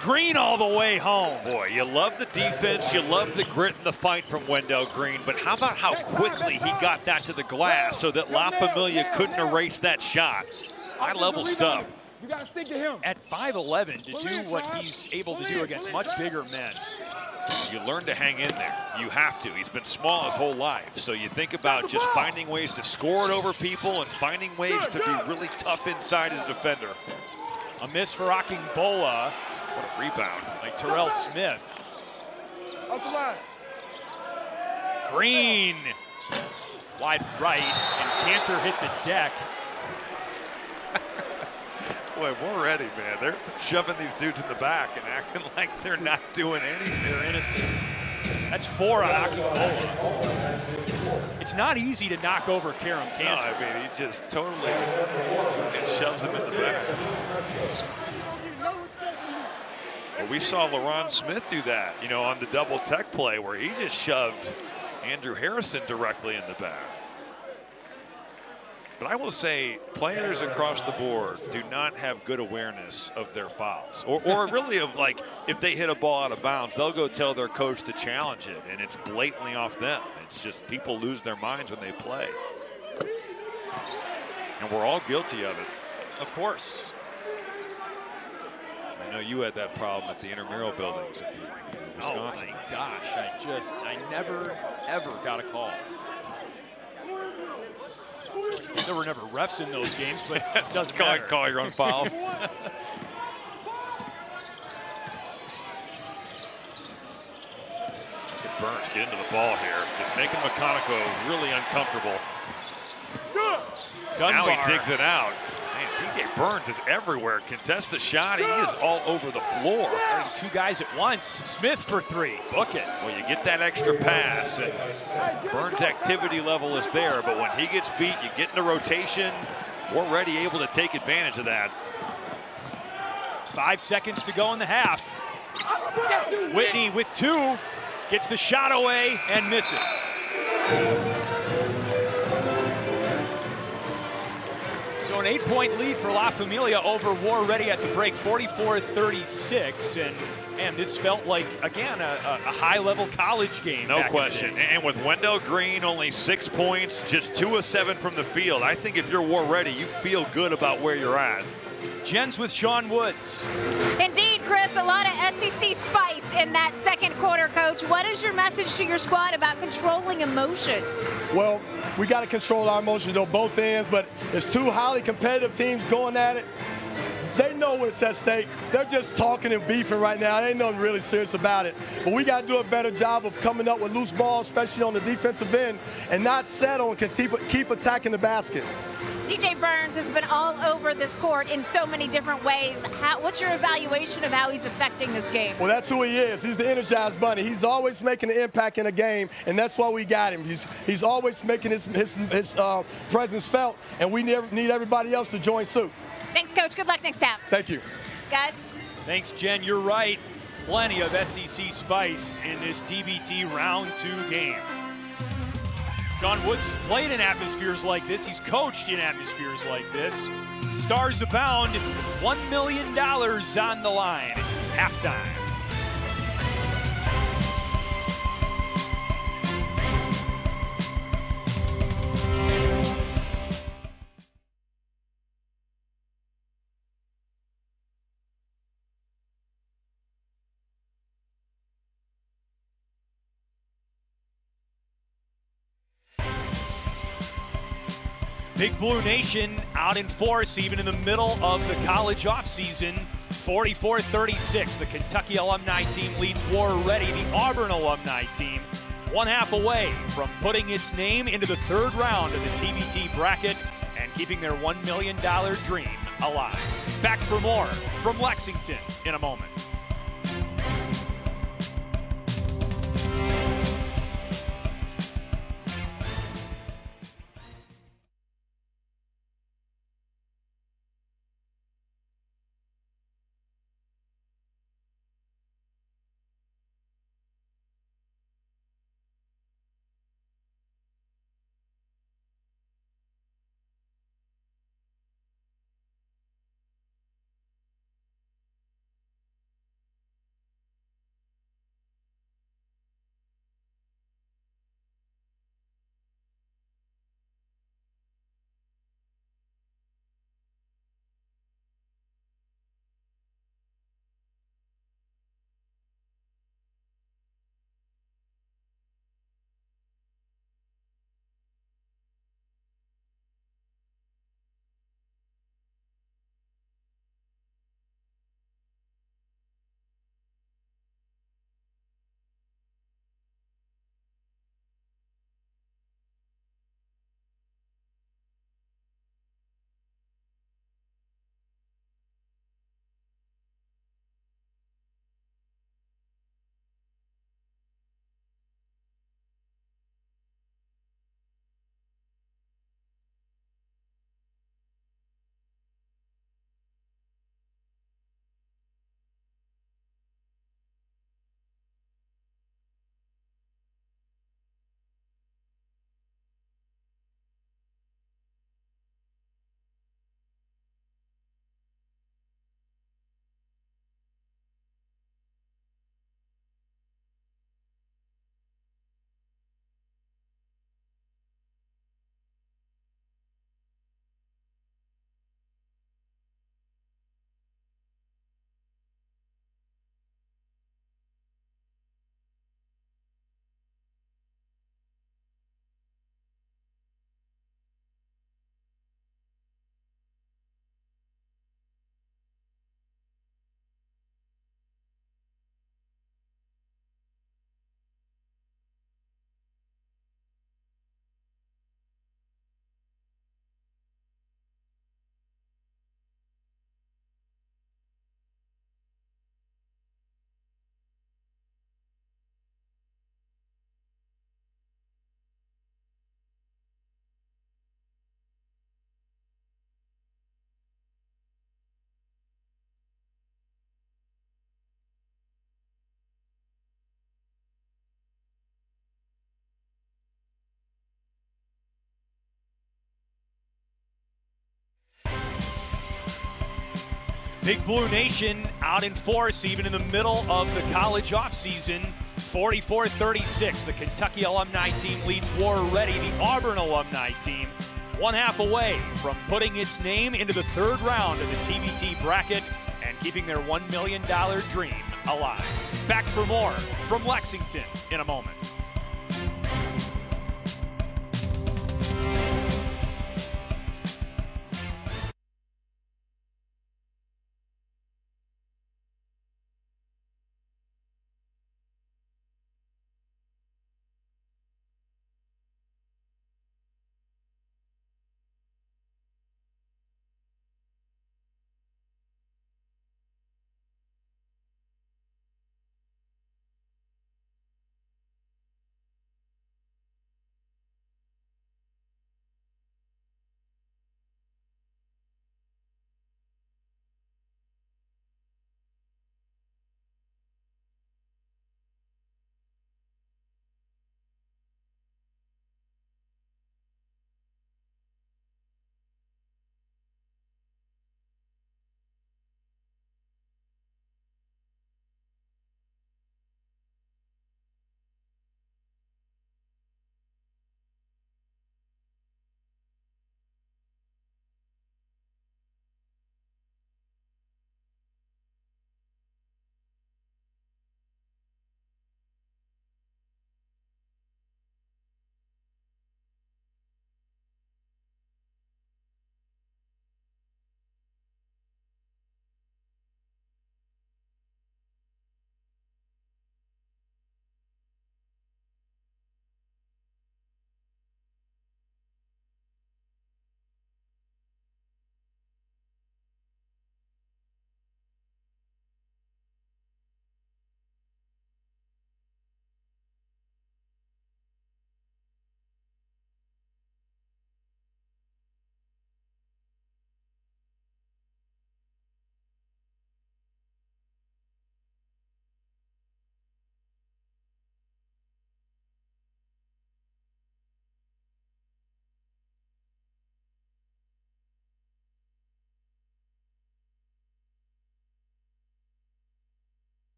Green all the way home. Boy, you love the defense, you love the grit and the fight from Wendell Green, but how about how quickly he got that to the glass so that La Familia couldn't erase that shot? High-level stuff. You got to stick to him. At 5'11", to do what he's able to do against much bigger men. You learn to hang in there. You have to. He's been small his whole life. So you think about just finding ways to score it over people and finding ways to be really tough inside as a defender. A miss for Akingbola. What a rebound. Like Terrell Smith. Up the line. Green. Wide right, and Cantor hit the deck. Boy, we're ready, man. They're shoving these dudes in the back and acting like they're not doing anything. They're innocent. That's 4 on Akingbola. It's not easy to knock over Karam Cantor. No, I mean, he just totally shoves him in the back. Well, we saw LaRon Smith do that, you know, on the double tech play where he just shoved Andrew Harrison directly in the back. But I will say players across the board do not have good awareness of their fouls or really of, like, if they hit a ball out of bounds, they'll go tell their coach to challenge it, and it's blatantly off them. It's just people lose their minds when they play. And we're all guilty of it. Of course. I know you had that problem at the intramural buildings at the Wisconsin. Oh my gosh, I never, ever got a call. There were never refs in those games, but it doesn't matter. Call your own foul. Burns get into the ball here. Just making McConaughey really uncomfortable. Dunbar. Now he digs it out. Man, DJ Burns is everywhere. Contest the shot. He is all over the floor. Guarding 2 guys at once. Smith for 3. Book it. Well, you get that extra pass, and Burns' activity level is there. But when he gets beat, you get into rotation. We're already able to take advantage of that. 5 seconds to go in the half. Whitney with 2. Gets the shot away and misses. So an 8-point lead for La Familia over War Ready at the break, 44-36. And this felt like, again, a high-level college game. No question. And with Wendell Green, only 6 points, just 2 of 7 from the field. I think if you're War Ready, you feel good about where you're at. Jens with Sean Woods. Indeed, Chris, a lot of SEC spice in that second quarter, Coach. What is your message to your squad about controlling emotions? Well, we got to control our emotions on both ends, but it's 2 highly competitive teams going at it. They know what's at stake. They're just talking and beefing right now. There ain't nothing really serious about it. But we got to do a better job of coming up with loose balls, especially on the defensive end, and not settle and keep attacking the basket. DJ Burns has been all over this court in so many different ways. What's your evaluation of how he's affecting this game? Well, that's who he is. He's the energized bunny. He's always making an impact in a game, and that's why we got him. He's always making his presence felt, and we need everybody else to join suit. Thanks, Coach. Good luck next half. Thank you. Guys. Thanks, Jen. You're right. Plenty of SEC spice in this TBT round 2 game. John Woods has played in atmospheres like this. He's coached in atmospheres like this. Stars abound. $1 million on the line. Halftime. Big Blue Nation out in force, even in the middle of the college offseason. 44-36, the Kentucky Alumni team leads War Ready. The Auburn Alumni team, one half away from putting its name into the third round of the TBT bracket and keeping their $1 million dream alive. Back for more from Lexington in a moment. Big Blue Nation out in force, even in the middle of the college offseason. 44-36, the Kentucky Alumni team leads War Ready. The Auburn Alumni team, one half away from putting its name into the third round of the TBT bracket and keeping their $1 million dream alive. Back for more from Lexington in a moment.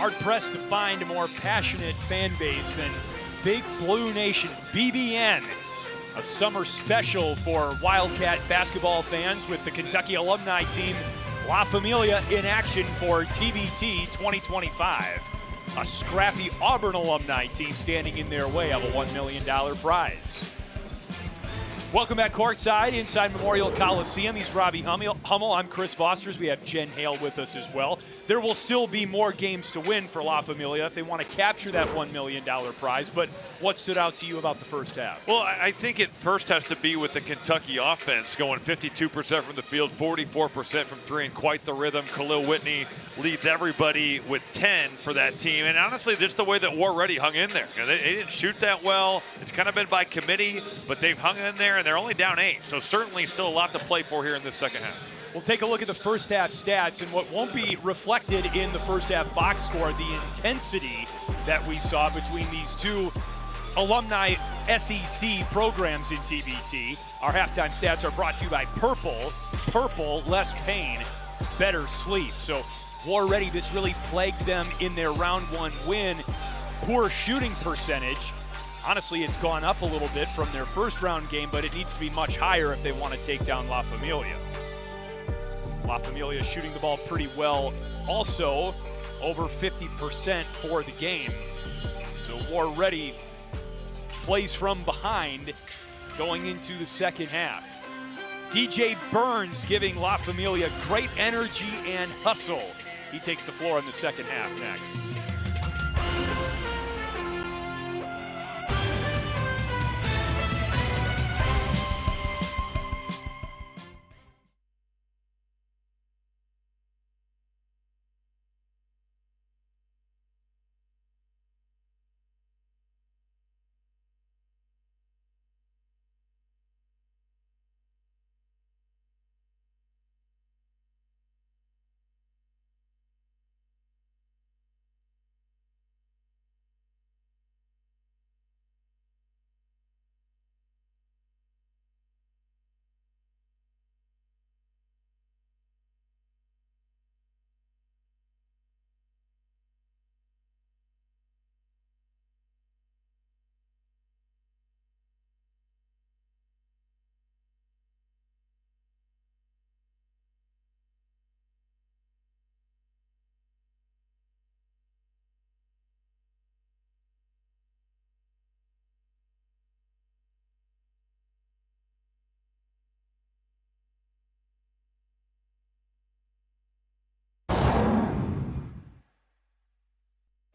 Hard-pressed to find a more passionate fan base than Big Blue Nation, BBN. A summer special for Wildcat basketball fans with the Kentucky alumni team La Familia in action for TBT 2025. A scrappy Auburn alumni team standing in their way of a $1 million prize. Welcome back courtside inside Memorial Coliseum. He's Robbie Hummel. I'm Chris Fosters. We have Jen Hale with us as well. There will still be more games to win for La Familia if they want to capture that $1 million prize. But what stood out to you about the first half? Well, I think it first has to be with the Kentucky offense going 52% from the field, 44% from three, and quite the rhythm. Khalil Whitney leads everybody with 10 for that team. And honestly, just the way that War Ready hung in there. You know, they didn't shoot that well. It's kind of been by committee, but they've hung in there, and they're only down 8. So certainly still a lot to play for here in this second half. We'll take a look at the first half stats, and what won't be reflected in the first half box score, the intensity that we saw between these two alumni SEC programs in TBT. Our halftime stats are brought to you by Purple. Purple, less pain, better sleep. So War Ready, this really plagued them in their round 1 win. Poor shooting percentage. Honestly, it's gone up a little bit from their first round game, but it needs to be much higher if they want to take down La Familia. La Familia shooting the ball pretty well, also over 50% for the game. So War Ready plays from behind going into the second half. DJ Burns giving La Familia great energy and hustle. He takes the floor in the second half next.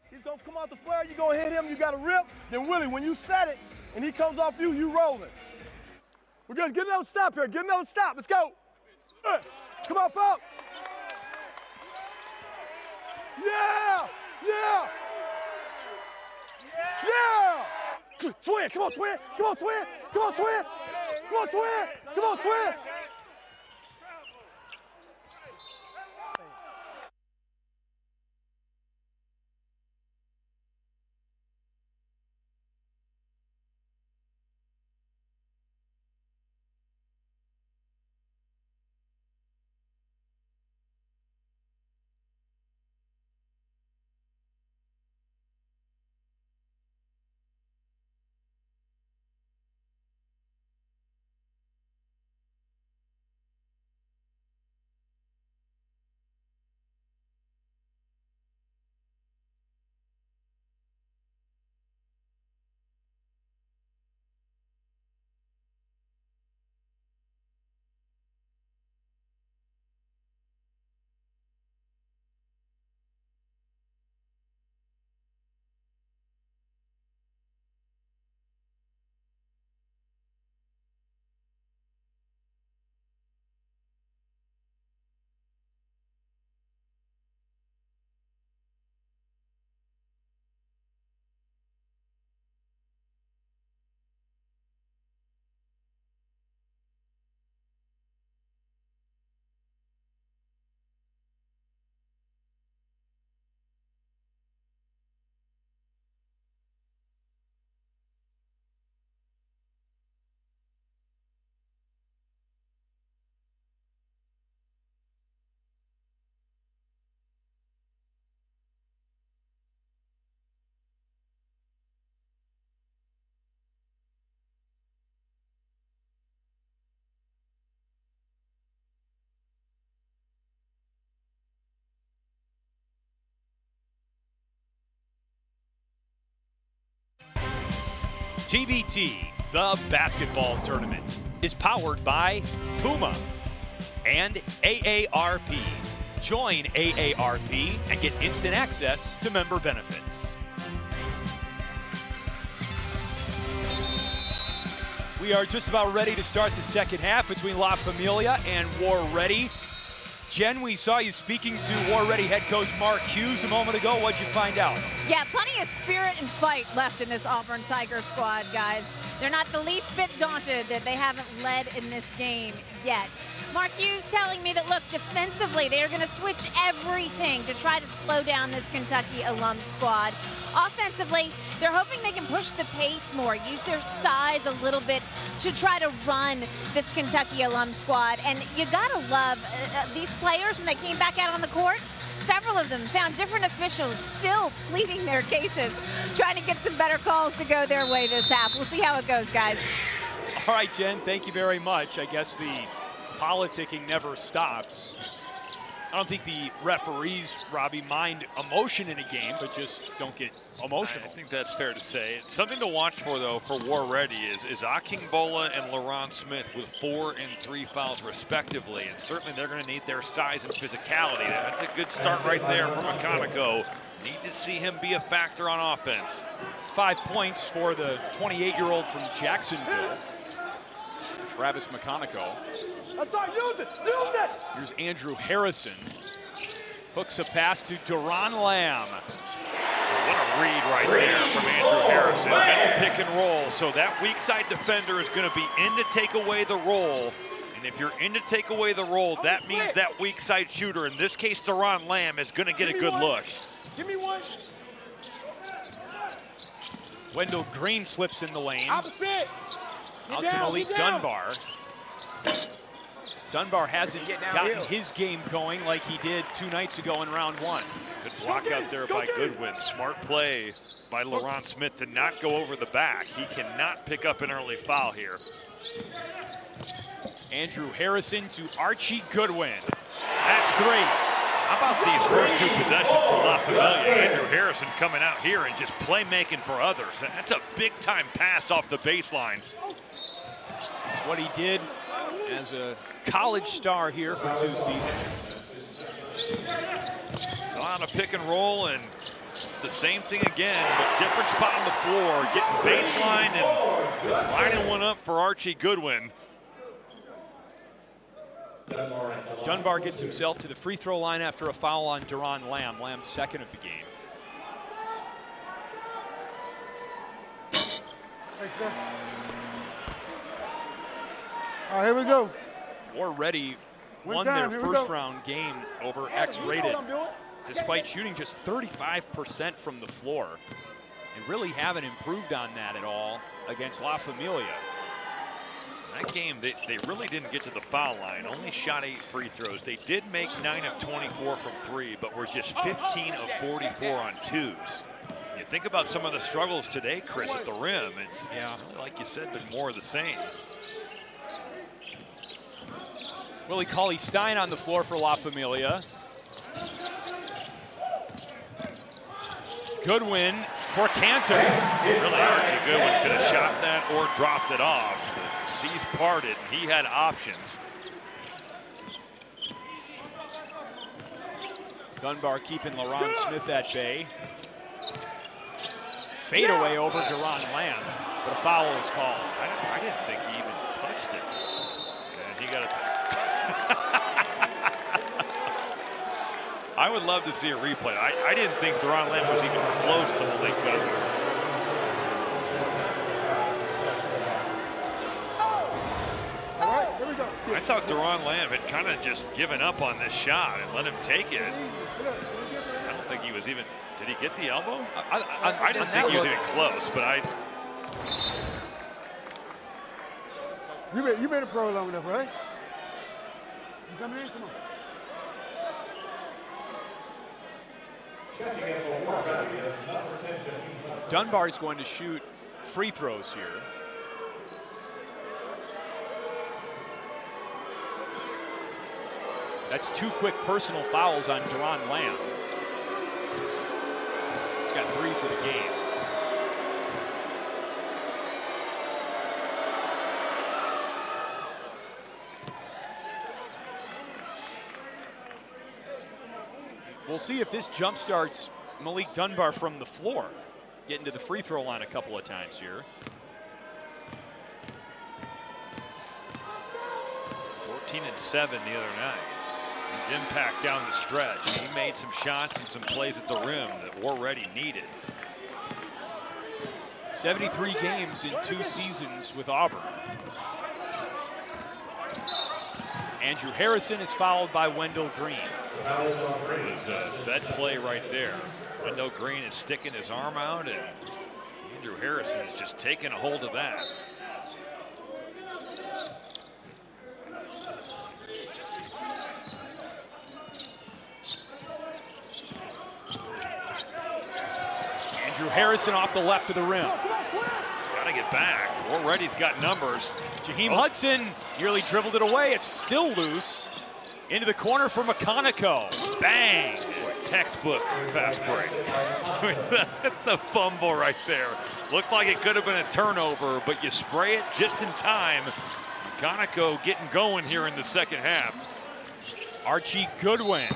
He's going to come out the flare, you're going to hit him, you got to rip. Then Willie, when you set it and he comes off you, you rolling. We're going to get another stop here. Get another stop. Let's go. Come on, Pop. Yeah! Yeah! Yeah! Twin, come on, twin. Come on, twin. Come on, twin. Come on, twin. Come on, twin. TBT, the basketball tournament, is powered by Puma and AARP. Join AARP and get instant access to member benefits. We are just about ready to start the second half between La Familia and War Ready. Jen, we saw you speaking to War Ready head coach Mark Hughes a moment ago. What'd you find out? Yeah, plenty of spirit and fight left in this Auburn Tiger squad, guys. They're not the least bit daunted that they haven't led in this game yet. Mark Hughes telling me that, look, defensively, they are going to switch everything to try to slow down this Kentucky alum squad. Offensively, they're hoping they can push the pace more, use their size a little bit to try to run this Kentucky alum squad. And you got to love these players when they came back out on the court. Several of them found different officials still pleading their cases, trying to get some better calls to go their way this half. We'll see how it goes, guys. All right, Jen, thank you very much. I guess the politicking never stops. I don't think the referees, Robbie, mind emotion in a game, but just don't get emotional. I think that's fair to say. Something to watch for, though, for War Ready is Akingbola and LaRon Smith with 4 and 3 fouls respectively, and certainly they're going to need their size and physicality. That's a good start right there for McConaughey. Need to see him be a factor on offense. 5 points for the 28-year-old from Jacksonville, Travis McConaughey. That's right, use it, use it. Here's Andrew Harrison. Hooks a pass to Duran Lamb. What a read right there from Andrew Harrison. Middle pick and roll. So that weak side defender is going to be in to take away the roll. And if you're in to take away the roll, that means that weak side shooter, in this case Duran Lamb, is going to get a good look. Give me one. Wendell Green slips in the lane. Opposite. Out to Malik Dunbar. Dunbar hasn't gotten his game going like he did 2 nights ago in round 1. Good block out there by Goodwin. Smart play by LaRon Smith to not go over the back. He cannot pick up an early foul here. Andrew Harrison to Archie Goodwin. That's 3. How about these first 2 possessions for La Familia? Andrew Harrison coming out here and just playmaking for others. That's a big-time pass off the baseline. That's what he did as a college star here for 2 seasons. So on a pick and roll, and it's the same thing again, but different spot on the floor, getting baseline and lining one up for Archie Goodwin. Dunbar gets himself to the free throw line after a foul on Duran Lamb. Lamb's second of the game. Thanks, sir. All right, here we go. War Ready won their first round game over X-rated, despite shooting just 35% from the floor. And really haven't improved on that at all against La Familia. That game, they really didn't get to the foul line. Only shot 8 free throws. They did make 9 of 24 from 3, but were just 15 of 44 on 2s. You think about some of the struggles today, Chris, at the rim. It's, like you said, been more of the same. Willie Cauley-Stein on the floor for La Familia. Goodwin for Cantor. Really, Archie Goodwin could have shot that or dropped it off. The seas parted. He had options. Dunbar keeping LaRon Smith at bay. Fade away over Duran Lamb, but a foul is called. I didn't think he even touched it. And he got a I would love to see a replay. I didn't think Duran Lamb was even close to Malik Goodwin. All right, here we go. I thought Duran Lamb had kind of just given up on this shot and let him take it. I don't think he was even, did he get the elbow? I didn't think he was even close, but You been a pro long enough, right? You coming in? Come on. Dunbar's going to shoot free throws here. That's 2 quick personal fouls on Duran Lamb. He's got 3 for the game. We'll see if this jump starts Malik Dunbar from the floor. Getting to the free throw line a couple of times here. 14 and 7 the other night. His impact down the stretch. He made some shots and some plays at the rim that already needed. 73 games in 2 seasons with Auburn. Andrew Harrison is fouled by Wendell Green. It was a bed play right there. Wendell Green is sticking his arm out, and Andrew Harrison is just taking a hold of that. Andrew Harrison off the left of the rim. Got to get back. Already's got numbers. Jaheim Hudson nearly dribbled it away. It's still loose. Into the corner for McConaughey. Bang! Textbook fast break. The fumble right there. Looked like it could have been a turnover, but you spray it just in time. McConaughey getting going here in the second half. Archie Goodwin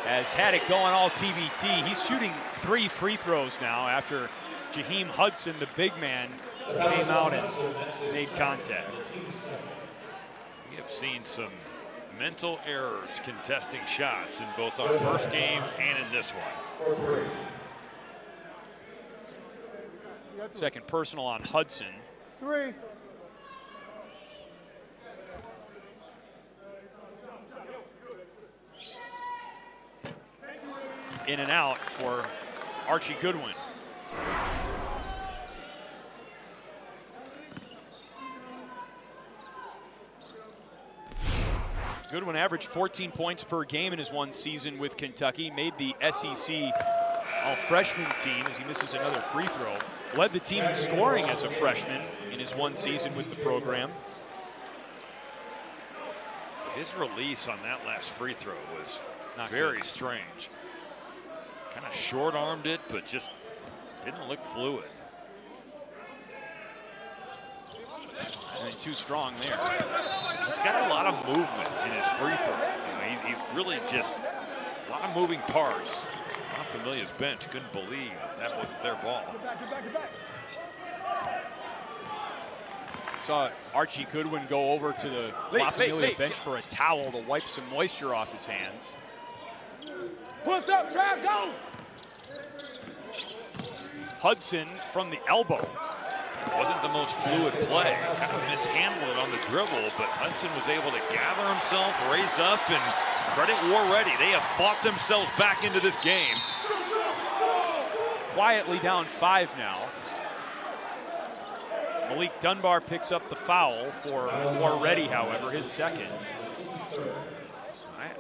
has had it going all TBT. He's shooting 3 free throws now after Jaheim Hudson, the big man, came out and made contact. We have seen some mental errors contesting shots in both our first game and in this one. Second personal on Hudson. 3. In and out for Archie Goodwin. Goodwin averaged 14 points per game in his 1 season with Kentucky, made the SEC all-freshman team as he misses another free throw. Led the team in scoring as a freshman in his 1 season with the program. His release on that last free throw was not very strange. Kind of short-armed it, but just didn't look fluid. I mean, too strong there. He's got a lot of movement in his free throw. You know, he's really just a lot of moving parts. Familia's bench couldn't believe that wasn't their ball. Saw Archie Goodwin go over to the La Familia bench for a towel to wipe some moisture off his hands. Push up, Trav, go! Hudson from the elbow. Wasn't the most fluid play. Kind of mishandled it on the dribble, but Hudson was able to gather himself, raise up, and credit War Ready. They have fought themselves back into this game. Quietly down 5 now. Malik Dunbar picks up the foul for War Ready, however, his second.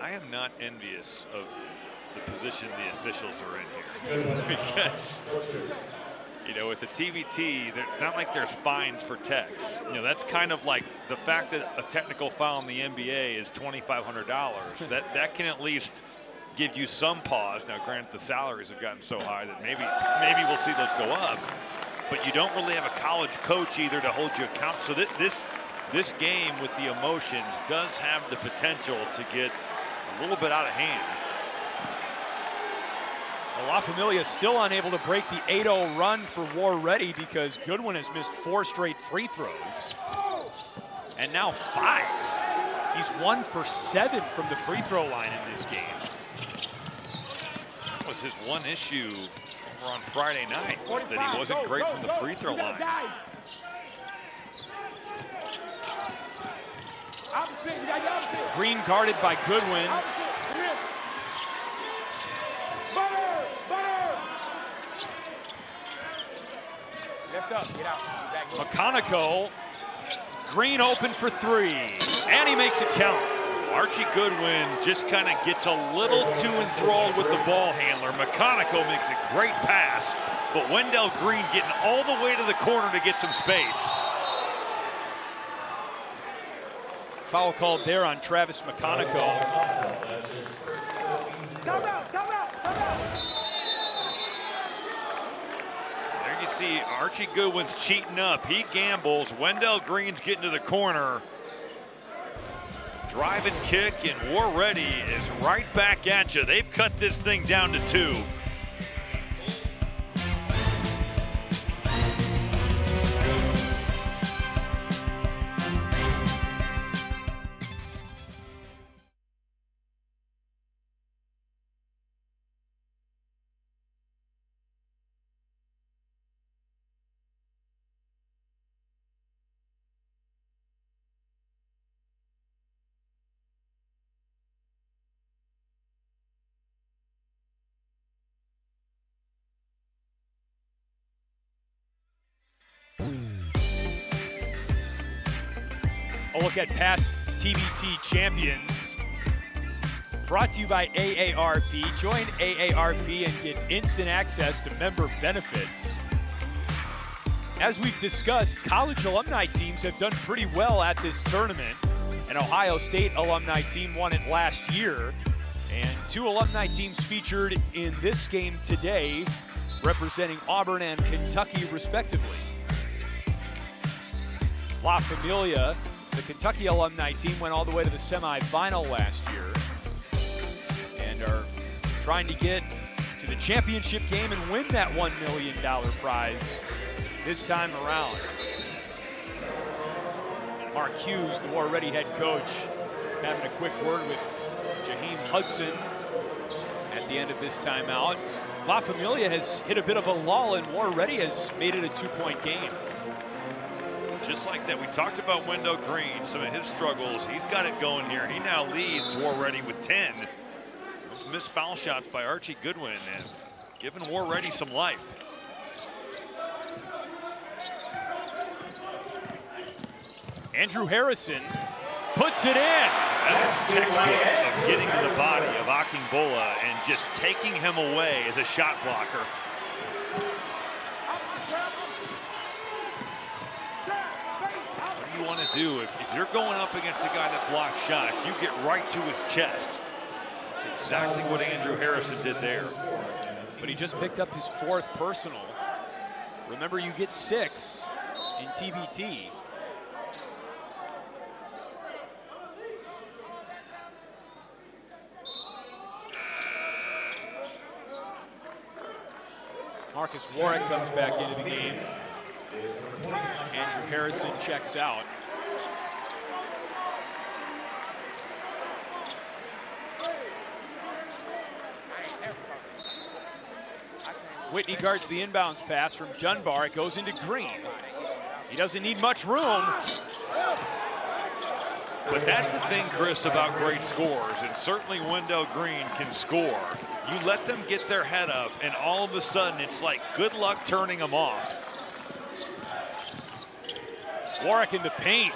I am not envious of the position the officials are in here. Because, you know, with the TBT, it's not like there's fines for techs. You know, that's kind of like the fact that a technical foul in the NBA is $2,500. that can at least give you some pause. Now, granted, the salaries have gotten so high that maybe we'll see those go up. But you don't really have a college coach either to hold you accountable. So this game with the emotions does have the potential to get a little bit out of hand. La Familia still unable to break the 8-0 run for War Ready because Goodwin has missed 4 straight free throws. And now 5. He's 1 for 7 from the free throw line in this game. That was his one issue over on Friday night, was that he wasn't great from the free throw line. Green guarded by Goodwin. Lift up, get out. McConaughey, Green open for 3, and he makes it count. Archie Goodwin just kind of gets a little too enthralled with the ball handler. McConaughey makes a great pass, but Wendell Green getting all the way to the corner to get some space. Foul called there on Travis McConaughey. Come out. There you see Archie Goodwin's cheating up. He gambles. Wendell Green's getting to the corner. Drive and kick, and War Ready is right back at you. They've cut this thing down to 2. A look at past TBT champions. Brought to you by AARP. Join AARP and get instant access to member benefits. As we've discussed, college alumni teams have done pretty well at this tournament. An Ohio State alumni team won it last year. And 2 alumni teams featured in this game today, representing Auburn and Kentucky respectively. La Familia, the Kentucky alumni team, went all the way to the semifinal last year and are trying to get to the championship game and win that $1 million prize this time around. And Mark Hughes, the War Ready head coach, having a quick word with Jaheim Hudson at the end of this timeout. La Familia has hit a bit of a lull, and War Ready has made it a 2-point game. Just like that, we talked about Wendell Green, some of his struggles. He's got it going here. He now leads War Ready with 10. Those missed foul shots by Archie Goodwin and giving War Ready some life. Andrew Harrison puts it in. That's textbook of getting to the body of Akingbola and just taking him away as a shot blocker. What do you want to do if you're going up against a guy that blocks shots? You get right to his chest. That's exactly what Andrew Harrison did there. But he just picked up his 4th personal. Remember, you get 6 in TBT. Marcus Warwick comes back into the game. Andrew Harrison checks out. Whitney guards the inbounds pass from Dunbar. It goes into Green. He doesn't need much room. But that's the thing, Chris, about great scores, and certainly Wendell Green can score. You let them get their head up, and all of a sudden, it's like good luck turning them off. Warwick in the paint.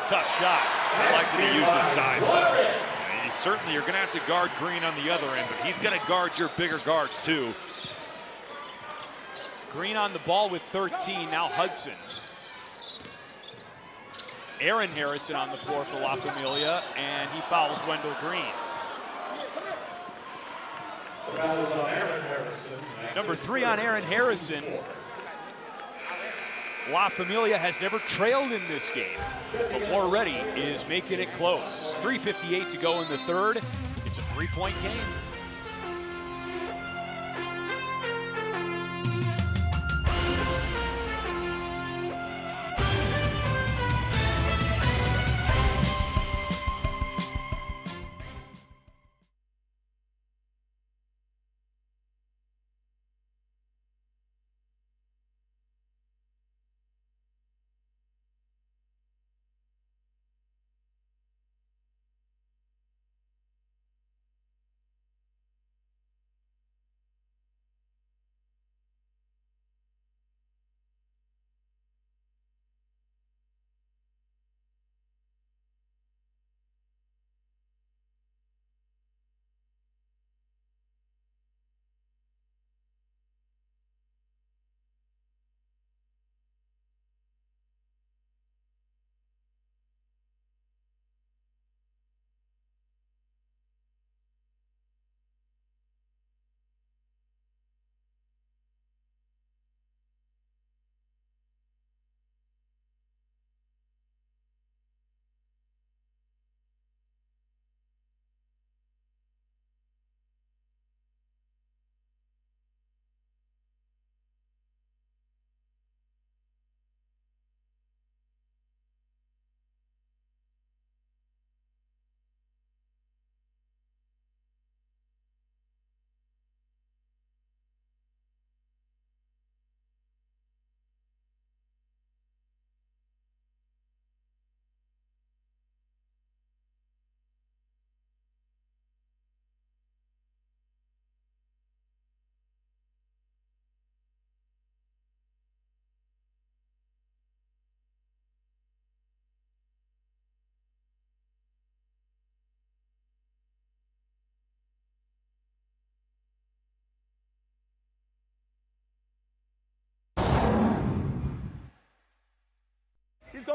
Tough shot. I like that he used his size, though. And certainly, you're going to have to guard Green on the other end, but he's going to guard your bigger guards, too. Green on the ball with 13. Now Hudson. Aaron Harrison on the floor for La Familia, and he fouls Wendell Green. Number 3 on Aaron Harrison. La Familia has never trailed in this game, but War Ready is making it close. 3:58 to go in the 3rd. It's a 3-point game.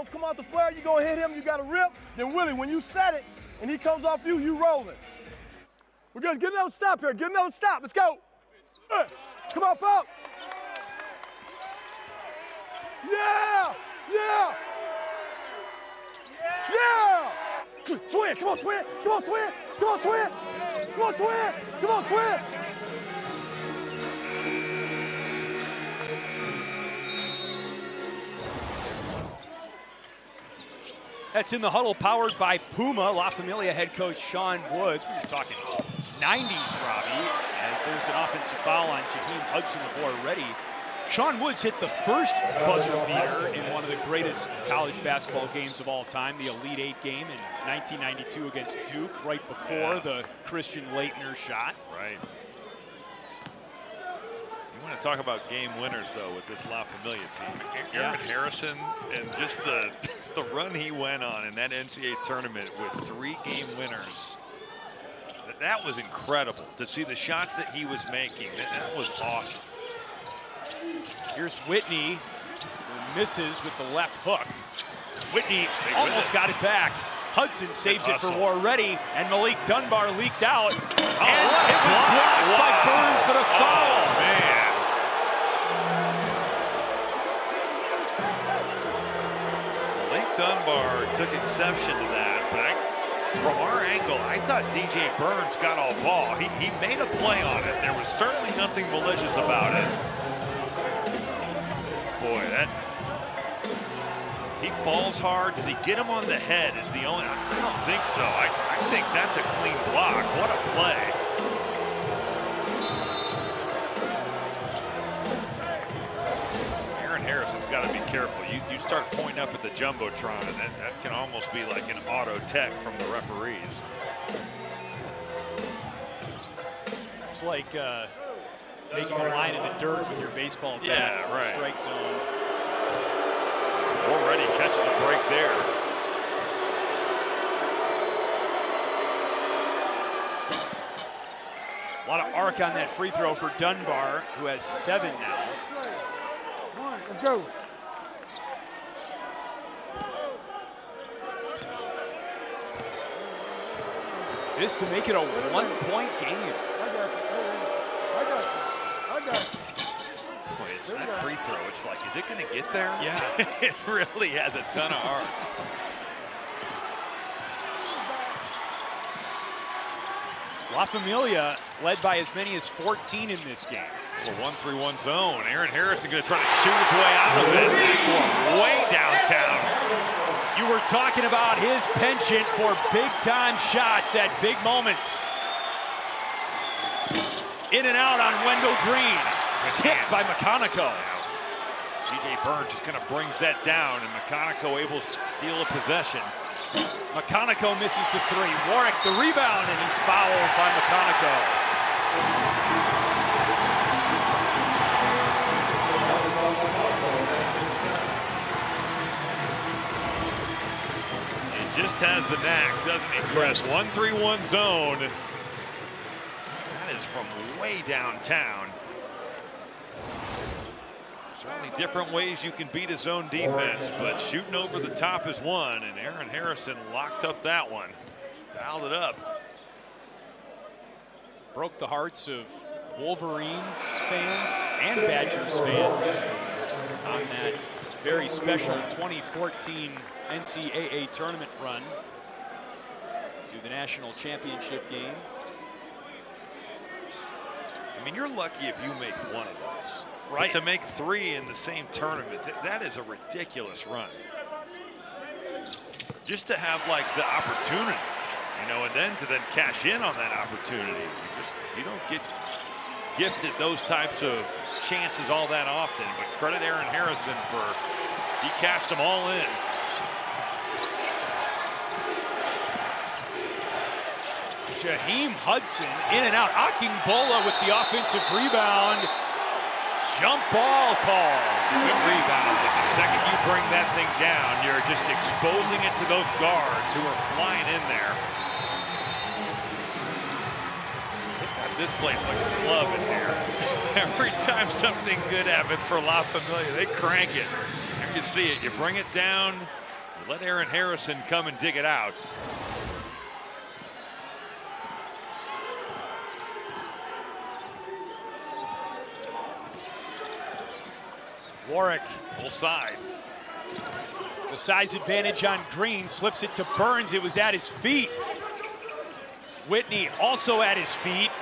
gonna come out the flare, you're gonna hit him, you gotta rip. Then Willie, when you set it and he comes off you, you rolling. We're gonna get another stop here, get another stop, let's go. Come on, Pop. Yeah, yeah. Yeah! Twin, come on, twin! Come on, twin! Come on, twin! Come on, twin! Come on, twin! That's In the Huddle, powered by Puma. La Familia head coach Sean Woods. We were talking 90s, Robbie, as there's an offensive foul on Jaheim Hudson already. Sean Woods hit the first buzzer beater in one of the greatest college basketball games of all time, the Elite Eight game in 1992 against Duke, right before the Christian Laettner shot. Right. You want to talk about game winners, though, with this La Familia team. Aaron Harrison and just the run he went on in that NCAA tournament with 3 game winners. That was incredible to see the shots that he was making. That was awesome. Here's Whitney, who misses with the left hook. Whitney almost got it back. Hudson saves it for Warready, and Malik Dunbar leaked out. And it was blocked by Burns, but a foul. Oh, man. Malik Dunbar took exception to that, but from our angle, I thought DJ Burns got all ball. He made a play on it. There was certainly nothing malicious about it. Boy, he falls hard. Does he get him on the head? Is the only? I don't think so. I think that's a clean block. What a play! Aaron Harrison's got to be careful. You start pointing up at the jumbotron, and that can almost be like an auto tech from the referees. It's like making a line in the dirt with your baseball bat. Yeah, right. Strike zone. Already catches a break there. A lot of arc on that free throw for Dunbar, who has 7 now. Let's go. This to make it a 1-point game. Boy, it's that free throw. It's like, is it going to get there? Yeah. It really has a ton of arc. La Familia led by as many as 14 in this game. A 1-3-1 zone. Aaron Harrison going to try to shoot his way out of it. It's way downtown. You were talking about his penchant for big-time shots at big moments. In and out on Wendell Green. Tipped by McConaughey. DJ Burns just kind of brings that down, and McConaughey able to steal a possession. McConaughey misses the 3. Warwick the rebound, and he's fouled by McConaughey. He just has the knack, doesn't he, Chris? 1-3-1 zone. That is from way downtown. Certainly different ways you can beat a zone defense, but shooting over the top is one, and Aaron Harrison locked up that one. Dialed it up. Broke the hearts of Wolverines fans and Badgers fans on that very special 2014 NCAA tournament run to the national championship game. I mean, you're lucky if you make one of those. Right. But to make 3 in the same tournament, that is a ridiculous run. Just to have like the opportunity, you know, and then to cash in on that opportunity. You don't get gifted those types of chances all that often. But credit Aaron Harrison for he cashed them all in. Jaheim Hudson in and out. Akingbola with the offensive rebound. Jump ball call. Good rebound. The second you bring that thing down, you're just exposing it to those guards who are flying in there. This place like a club in here. Every time something good happens for La Familia, they crank it. There you see it. You bring it down, Let Aaron Harrison come and dig it out. Warwick, Full side. the size advantage on Green, slips it to Burns. It was at his feet. Whitney also at his feet.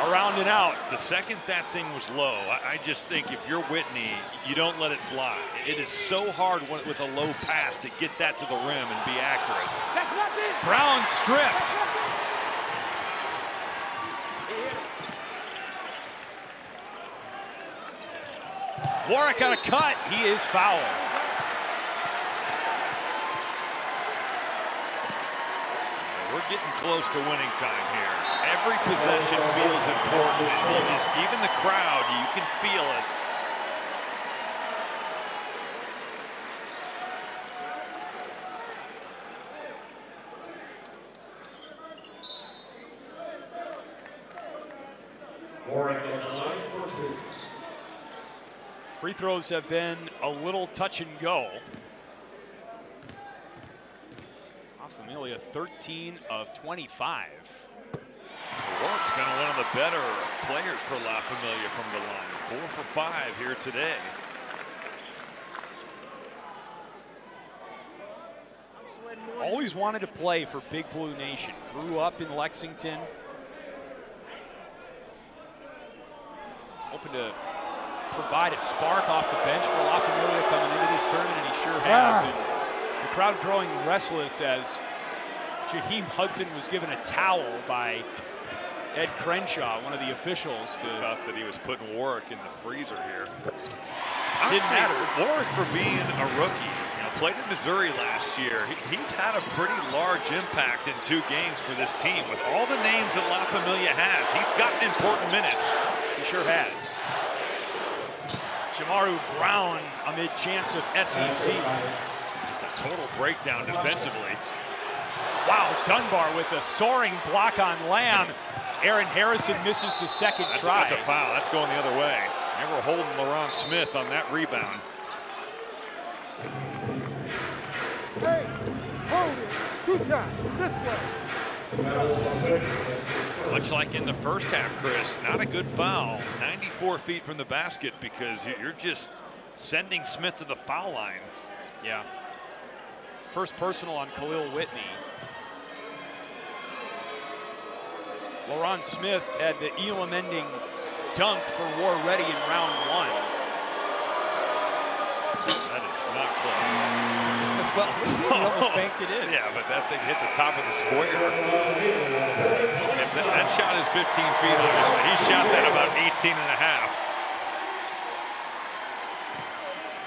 Around and out. The second that thing was low, I just think if you're Whitney, you don't let it fly. It is so hard with a low pass to get that to the rim and be accurate. Brown stripped. Warwick got a cut. He is fouled. We're getting close to winning time here. Every possession feels important. Even the crowd, you can feel it. Warwick at the line for two. Free throws have been a little touch and go. Familia 13 of 25. Warwick's been one of the better players for La Familia from the line. 4 for 5 here today. Always wanted to play for Big Blue Nation. Grew up in Lexington. Hoping to provide a spark off the bench for La Familia coming into this tournament, and he sure has. And the crowd growing restless as Jaheim Hudson was given a towel by Ed Crenshaw, one of the officials, to Thought that he was putting Warwick in the freezer here. Didn't matter. Warwick, for being a rookie, played in Missouri last year. He's had a pretty large impact in 2 games for this team. With all the names that La Familia has, he's gotten important minutes. He sure has. Jamaru Brown amid chants of SEC. Just a total breakdown defensively. Wow, Dunbar with a soaring block on Lamb. Aaron Harrison misses the second try. That's a foul. That's going the other way. Never holding LaRon Smith on that rebound. Hey, hold it. 2 shots. This way. Much like in the first half, Chris, not a good foul. 94 feet from the basket because you're just sending Smith to the foul line. Yeah. First personal on Khalil Whitney. LaRon Smith had the Elam Ending dunk for War Ready in round 1. That is not close. Well, he almost banked it in. Yeah, but that thing hit the top of the square. That shot is 15 feet, obviously. He shot that about 18 and a half.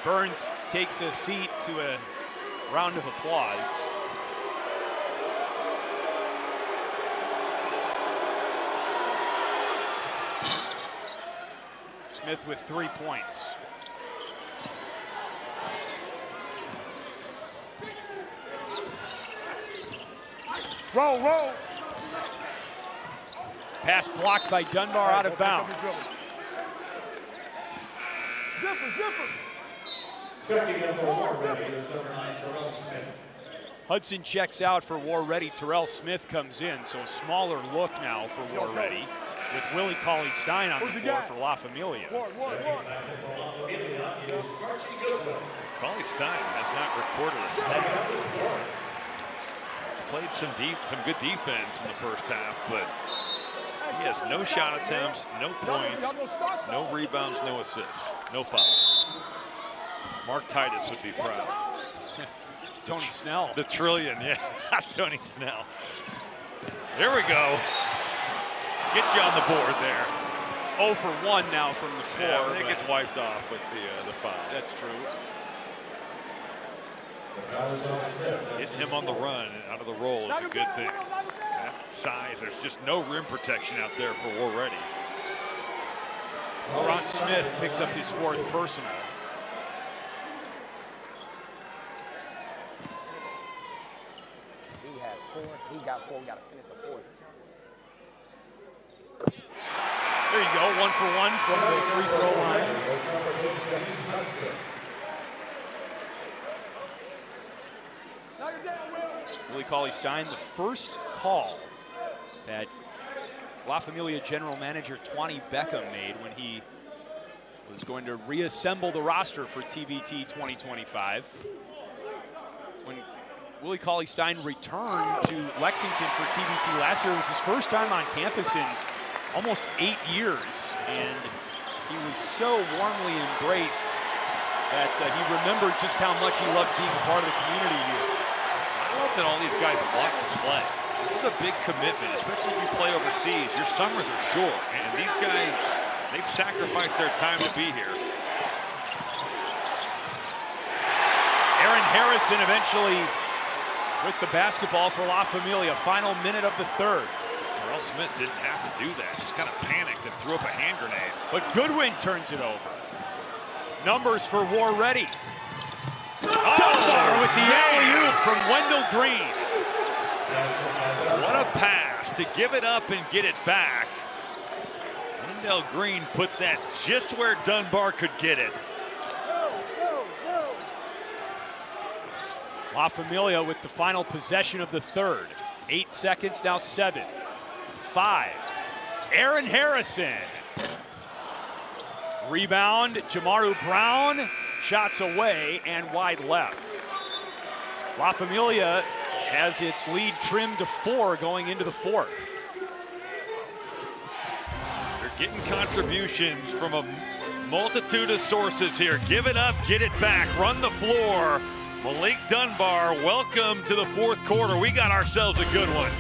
Burns takes a seat to a round of applause. Smith with 3 points. Roll. Pass blocked by Dunbar out of bounds. Checking in for War Ready is number 9, Terrell Smith. Hudson checks out for War Ready. Terrell Smith comes in, so a smaller look now for War Ready, with Willie Cauley-Stein on the floor for La Familia. Cauley-Stein has not recorded a step. He's played some good defense in the first half, but he has no shot attempts, no points, no rebounds, no assists, no fouls. Mark Titus would be proud. Tony Snell. The trillion, yeah. Tony Snell. There we go. Get you on the board there. 0 for 1 now from the floor. Yeah, it gets wiped off with the foul. That's true. Getting him on the run and out of the roll is a good thing. That size, there's just no rim protection out there for War Ready. LaRon Smith picks up his 4th personal. He had 4. He got 4. Got to finish the 4th. There you go, 1 for 1 from the free throw line. Willie Cauley-Stein, the first call that La Familia general manager Tawny Beckham made when he was going to reassemble the roster for TBT 2025. When Willie Cauley-Stein returned to Lexington for TBT last year, it was his first time on campus in almost 8 years, and he was so warmly embraced that he remembered just how much he loved being a part of the community here. I love that all these guys want to play. This is a big commitment, especially if you play overseas. Your summers are short, and these guys, they've sacrificed their time to be here. Aaron Harrison eventually with the basketball for La Familia. Final minute of the third. Terrell Smith didn't have to do that. Just kind of panicked and threw up a hand grenade. But Goodwin turns it over. Numbers for War Ready. Dunbar with the alley-oop from Wendell Green. What a pass to give it up and get it back. Wendell Green put that just where Dunbar could get it. La Familia with the final possession of the third. 8 seconds, now 7, 5. Aaron Harrison. Rebound, Jamaru Brown. Shots away and wide left. La Familia has its lead trimmed to 4 going into the fourth. They're getting contributions from a multitude of sources here. Give it up, get it back, run the floor. Malik Dunbar, welcome to the fourth quarter. We got ourselves a good one.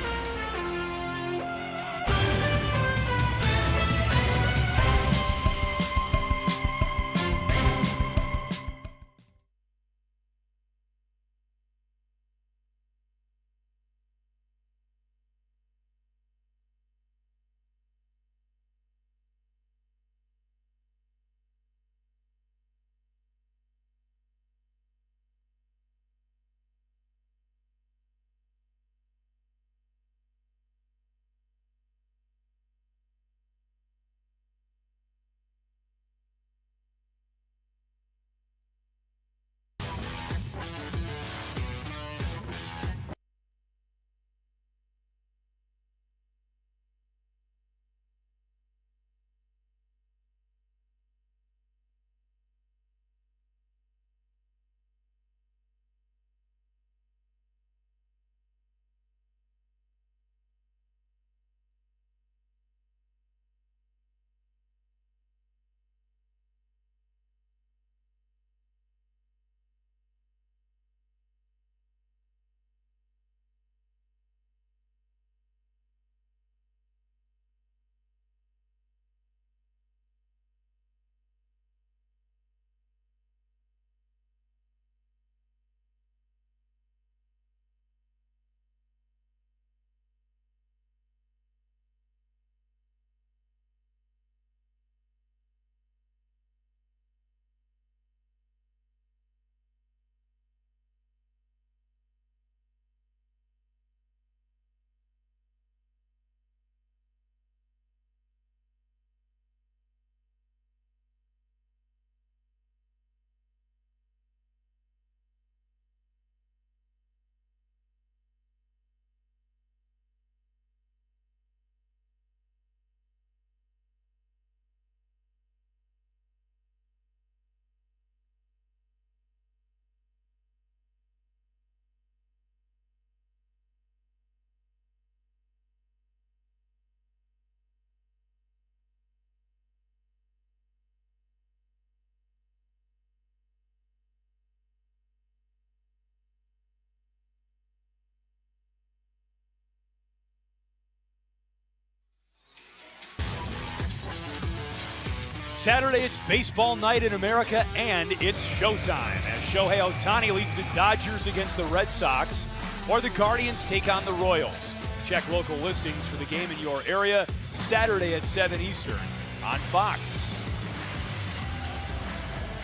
Saturday, it's baseball night in America, and it's showtime as Shohei Ohtani leads the Dodgers against the Red Sox, or the Guardians take on the Royals. Check local listings for the game in your area, Saturday at 7 Eastern on Fox.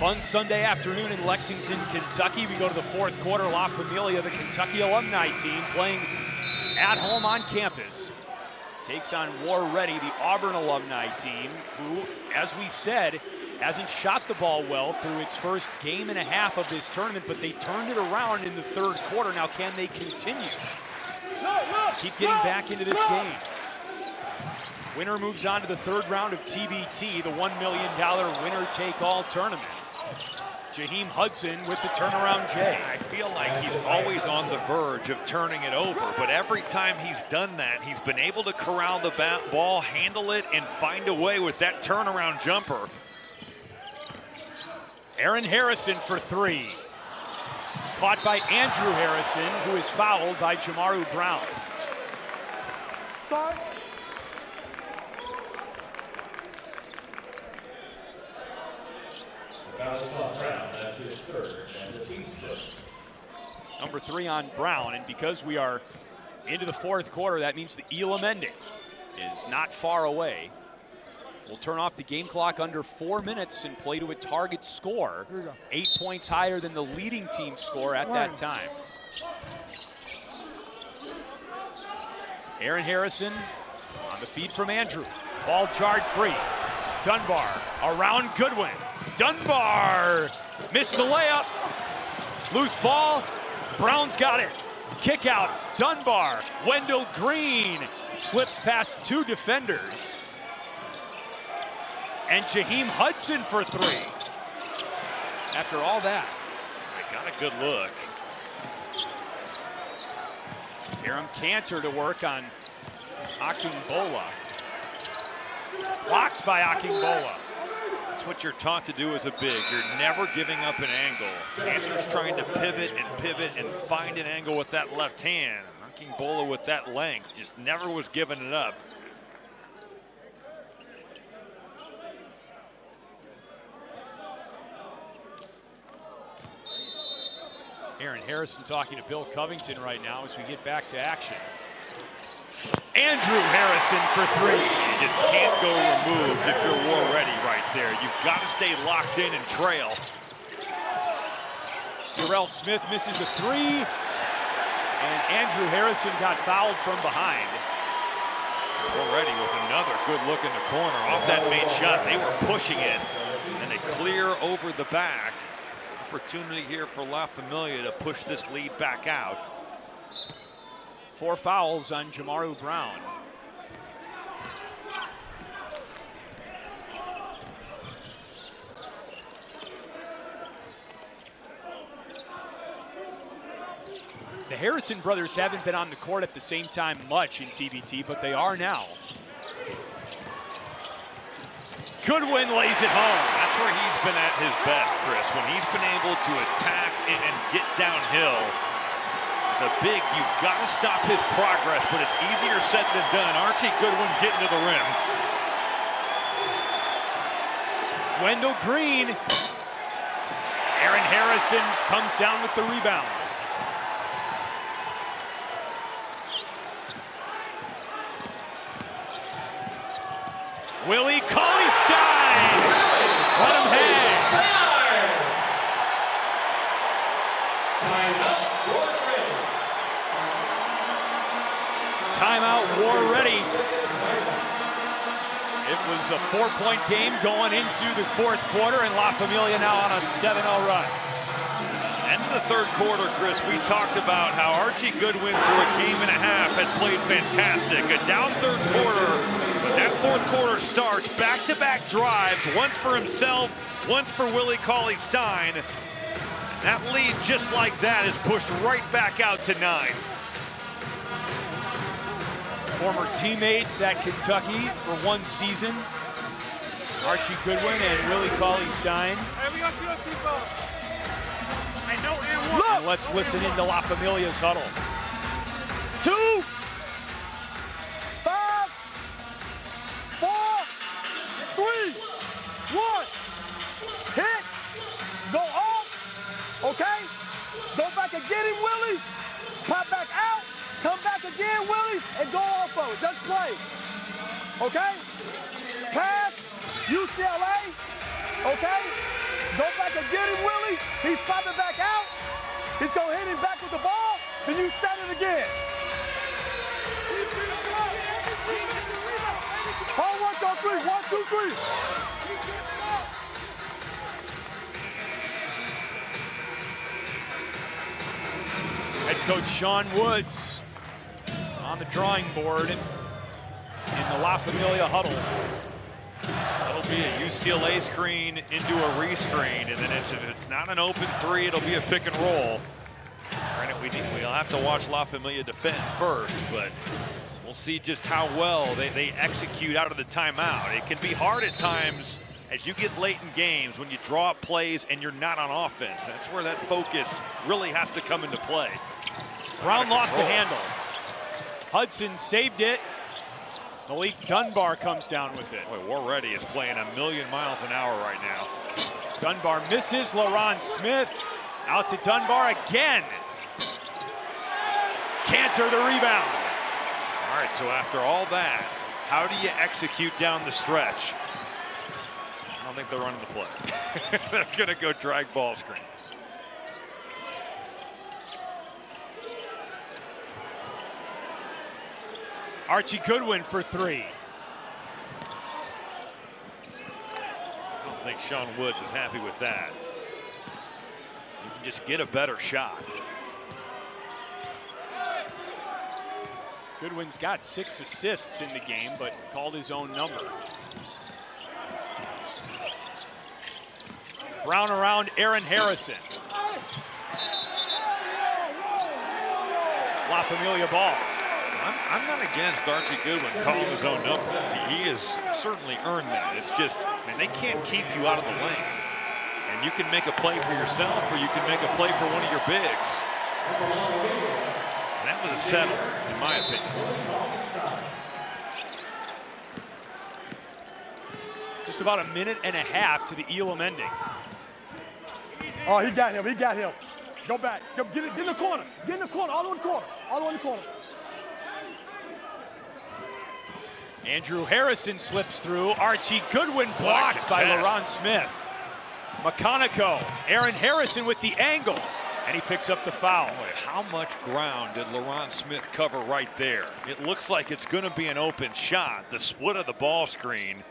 Fun Sunday afternoon in Lexington, Kentucky. We go to the fourth quarter. La Familia, the Kentucky Alumni team, playing at home on campus, takes on War Ready, the Auburn alumni team, who, as we said, hasn't shot the ball well through its first game and a half of this tournament, but they turned it around in the third quarter. Now, can they continue? Keep getting back into this game. Winner moves on to the third round of TBT, the $1 million winner-take-all tournament. Jaheim Hudson with the turnaround J. I feel like he's always on the verge of turning it over, but every time he's done that, he's been able to corral the ball, handle it, and find a way with that turnaround jumper. Aaron Harrison for three. Caught by Andrew Harrison, who is fouled by Jamaru Brown. Sorry. Brown, that's his third, and the team's first. Number 3 on Brown, and because we are into the fourth quarter, that means the Elam Ending is not far away. We'll turn off the game clock under 4 minutes and play to a target score. 8 points higher than the leading team score at that time. Aaron Harrison on the feed from Andrew. Ball jarred free. Dunbar around Goodwin. Dunbar missed the layup. Loose ball. Brown's got it. Kick out. Dunbar. Wendell Green slips past 2 defenders. And Jaheim Hudson for 3. After all that. I got a good look. Aram Cantor to work on Akingbola. Blocked by Akingbola. That's what you're taught to do as a big. You're never giving up an angle. Cantor's trying to pivot and find an angle with that left hand. Akingbola with that length just never was giving it up. Aaron Harrison talking to Bill Covington right now as we get back to action. Andrew Harrison for 3. You just can't go removed if you're war ready right there. You've got to stay locked in and trail. Terrell Smith misses a 3. And Andrew Harrison got fouled from behind. Already with another good look in the corner. Off that main shot, they were pushing it. And they clear over the back. Opportunity here for La Familia to push this lead back out. 4 fouls on Jamaru Brown. The Harrison brothers haven't been on the court at the same time much in TBT, but they are now. Goodwin lays it home. That's where he's been at his best, Chris, when he's been able to attack and get downhill. As a big, you've got to stop his progress, but it's easier said than done. Archie Goodwin getting to the rim. Wendell Green. Aaron Harrison comes down with the rebound. Willie Cauley-Stein. Let him hang. Timeout, war ready. It was a 4-point game going into the fourth quarter, and La Familia now on a 7-0 run. End of the third quarter, Chris, we talked about how Archie Goodwin for a game and a half had played fantastic. A down third quarter, but that fourth quarter starts, back-to-back drives, once for himself, once for Willie Cauley-Stein. That lead, just like that, is pushed right back out to 9. Former teammates at Kentucky for 1 season. Archie Goodwin and Willie Cauley-Stein. And let's listen into La Familia's huddle. 2, 5, 4, 3, 1. Hit. Go off. Okay? Go back and get him, Willie. Pop back out. Come back again, Willie, and go off of it. Just play. Okay? Pass. UCLA. Okay? Go back and get him, Willie. He's popping back out. He's going to hit him back with the ball. Then you set it again. Hold 1, 2, 3. 1, 2, 3. Head coach Sean Woods on the drawing board in the La Familia huddle. It'll be a UCLA screen into a rescreen, and then if it's not an open three, it'll be a pick and roll. Granted, we'll have to watch La Familia defend first, but we'll see just how well they execute out of the timeout. It can be hard at times as you get late in games when you draw up plays and you're not on offense. That's where that focus really has to come into play. Brown lost the handle. Hudson saved it. Malik Dunbar comes down with it. Boy, Warready is playing a million miles an hour right now. Dunbar misses. LaRon Smith out to Dunbar again. Cantor the rebound. All right, so after all that, how do you execute down the stretch? I don't think they're running the play. They're going to go drag ball screen. Archie Goodwin for three. I don't think Sean Woods is happy with that. You can just get a better shot. Goodwin's got 6 assists in the game, but called his own number. Brown around Aaron Harrison. La Familia ball. I'm not against Archie Goodwin calling his own number. He has certainly earned that. It's just, man, they can't keep you out of the lane. And you can make a play for yourself, or you can make a play for one of your bigs. And that was a settle, in my opinion. Just about a minute and a half to the Elam ending. Oh, he got him. He got him. Go back. Go, get in the corner. Get in the corner. All the way in the corner. All the way in the corner. Andrew Harrison slips through. Archie Goodwin blocked by LaRon Smith. McConaughey. Aaron Harrison with the angle. And he picks up the foul. Boy, how much ground did LaRon Smith cover right there? It looks like it's going to be an open shot. The split of the ball screen.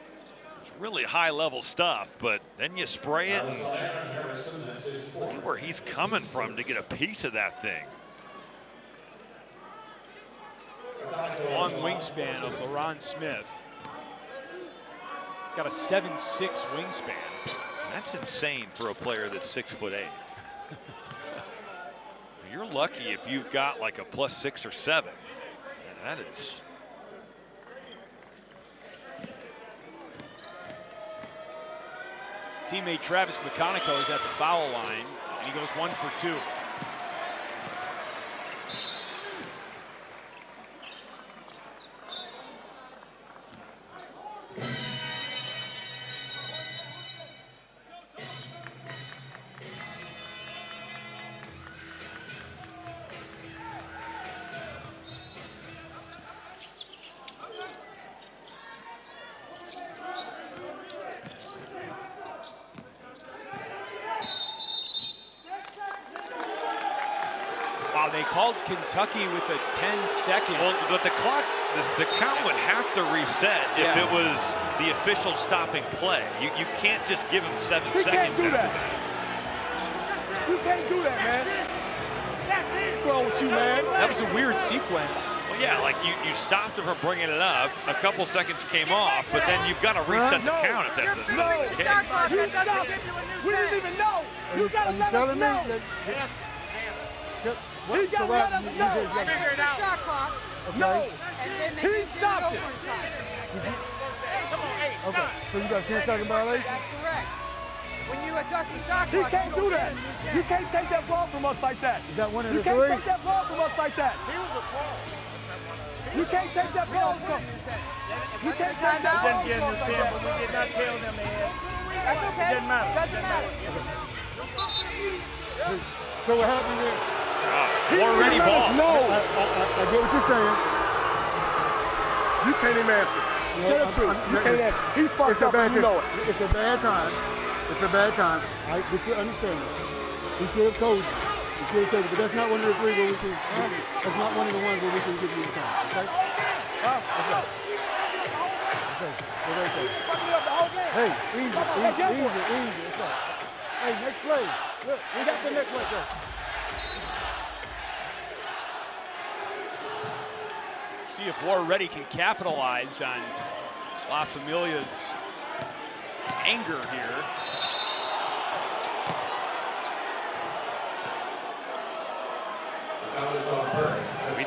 It's really high-level stuff, but then you spray it. And look at where he's coming from to get a piece of that thing. Long wingspan of LaRon Smith. He's got a 7'6" wingspan. That's insane for a player that's 6'8". You're lucky if you've got like a +6 or 7. And that is. Teammate Travis McConaughey is at the foul line, and he goes 1 for 2. They called Kentucky with a 10-second. Well, but the clock, the count would have to reset if it was the official stopping play. You can't just give him 7 seconds. Can't do that. You can't do that, man. What's wrong with you, man? That was a weird sequence. Well, yeah, like you stopped him from bringing it up. A couple seconds came off, but then you've got to reset the count if that's the case. You stopped it. We didn't even know. You got to let us know. He got to let us know. Figure it out. Shot clock. No. And then He stopped it. Okay, so you got 10 second violation? That's correct. When you adjust the shot He clock, can't do that. You can't take that ball from us like that. Is that one of You the can't three? take that ball from us like that. You can't take that ball from us. You can't take that ball from us like that. We did not tell them, man. That's okay. Doesn't matter. Doesn't matter. So what happened is, Already ball. No. I get what you're saying. You can't even answer. Shut up, you can't answer. He fucked up and you know it. It's a bad time. It's a bad time. I get you understand. We should have told you. We should have told you. But that's not one of the three where we can. That's not one of the ones where we can give you the time. Okay? Okay. Hey, easy. It's right. Hey, next play. Look, we got the next play. see if War Ready can capitalize on La Familia's anger here. We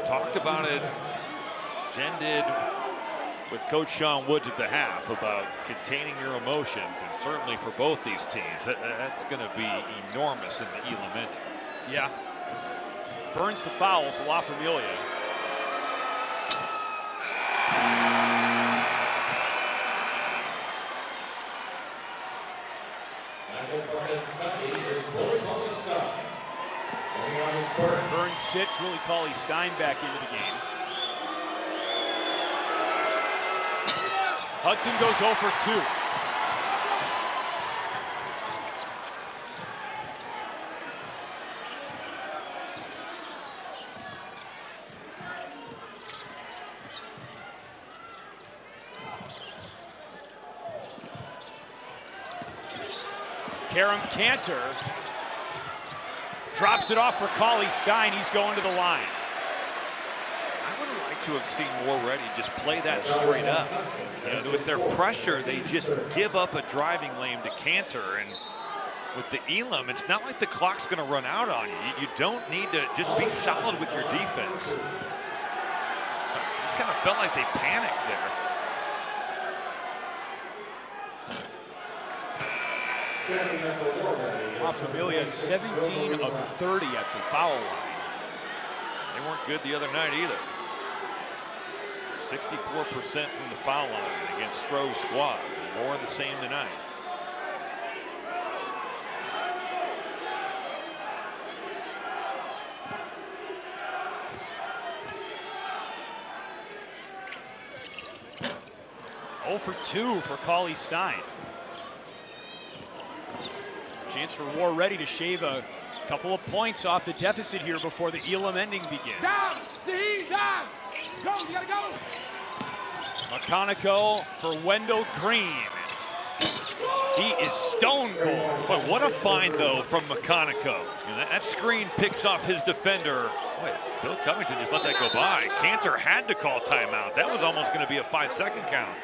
talked about it, Jen did, with Coach Sean Woods at the half about containing your emotions, and certainly for both these teams, that's going to be enormous in the Elam Ending. Yeah. Burns the foul for La Familia. Burns sits, Willie Cauley-Stein back into the game. Hudson goes 0 for 2. Karam Cantor drops it off for Cauley-Stein. He's going to the line. I would have liked to have seen War Ready just play that straight up. You know, with their pressure, they just give up a driving lane to Cantor. And with the Elam, it's not like the clock's going to run out on you. You don't need to just be solid with your defense. It just kind of felt like they panicked there. La Familia 17 of 30 at the foul line. They weren't good the other night either. 64% from the foul line against Stroh's squad. More of the same tonight. Oh for 2 for Cauley-Stein. Chance for War Ready to shave a couple of points off the deficit here before the Elam Ending begins. Down, Zahid, down. Go, you gotta go. McConaughey for Wendell Green. He is stone cold. Boy, what a find, though, from McConaughey. You know, that screen picks off his defender. Boy, Bill Covington just let that go by. Cantor had to call timeout. That was almost going to be a 5-second count.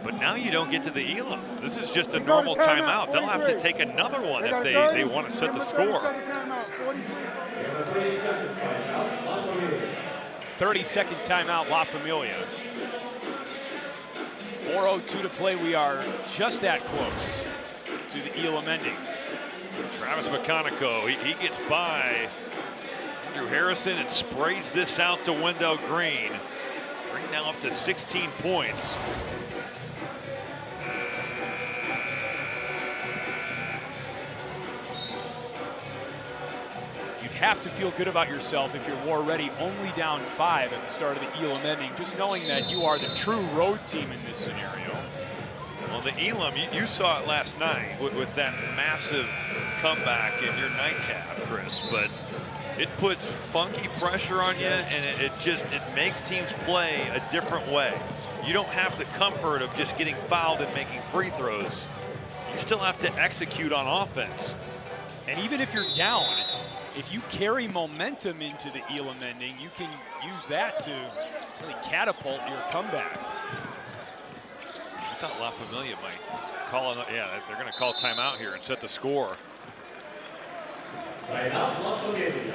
But now you don't get to the Elam. This is just a normal timeout. They'll have to take another one if they want to set the score. 30-second timeout, La Familia. 4:02 to play. We are just that close to the Elam Ending. Travis McConaughey, he gets by Andrew Harrison and sprays this out to Wendell Green. Green now up to 16 points. Have to feel good about yourself if you're War Ready, only down 5 at the start of the Elam Ending, just knowing that you are the true road team in this scenario. Well, the Elam, you saw it last night with that massive comeback in your nightcap, Chris, but it puts funky pressure on you, and it makes teams play a different way. You don't have the comfort of just getting fouled and making free throws. You still have to execute on offense. And even if you're down, if you carry momentum into the Elam Ending, you can use that to really catapult your comeback. I thought La Familia might call it. Yeah, they're going to call timeout here and set the score.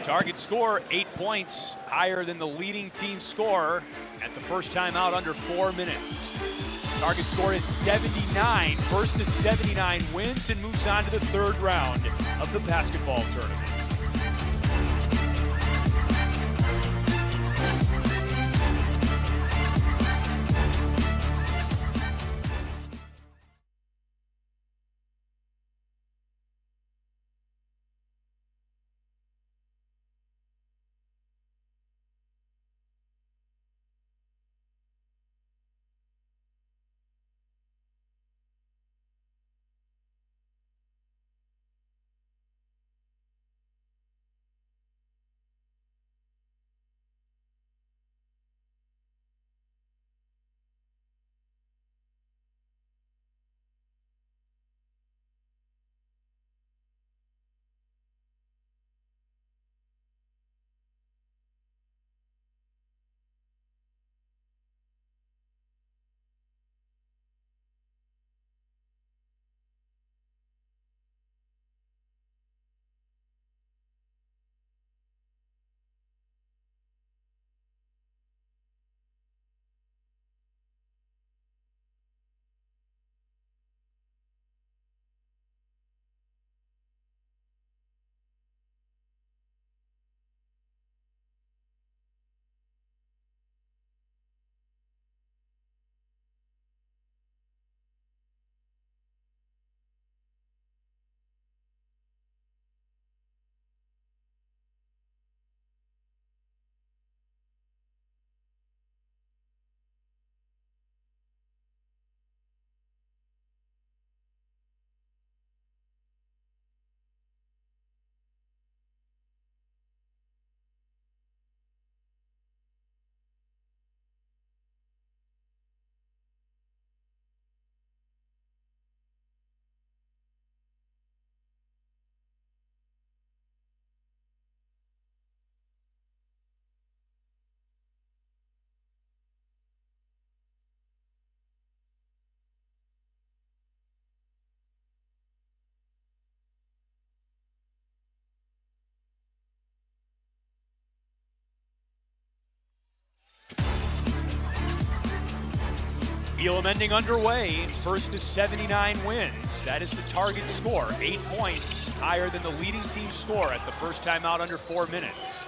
Target score 8 points, higher than the leading team score at the first time out under 4 minutes. Target score is 79. First to 79 wins and moves on to the third round of the basketball tournament. Elam Ending underway. First to 79 wins. That is the target score. 8 points higher than the leading team score at the first time out under 4 minutes.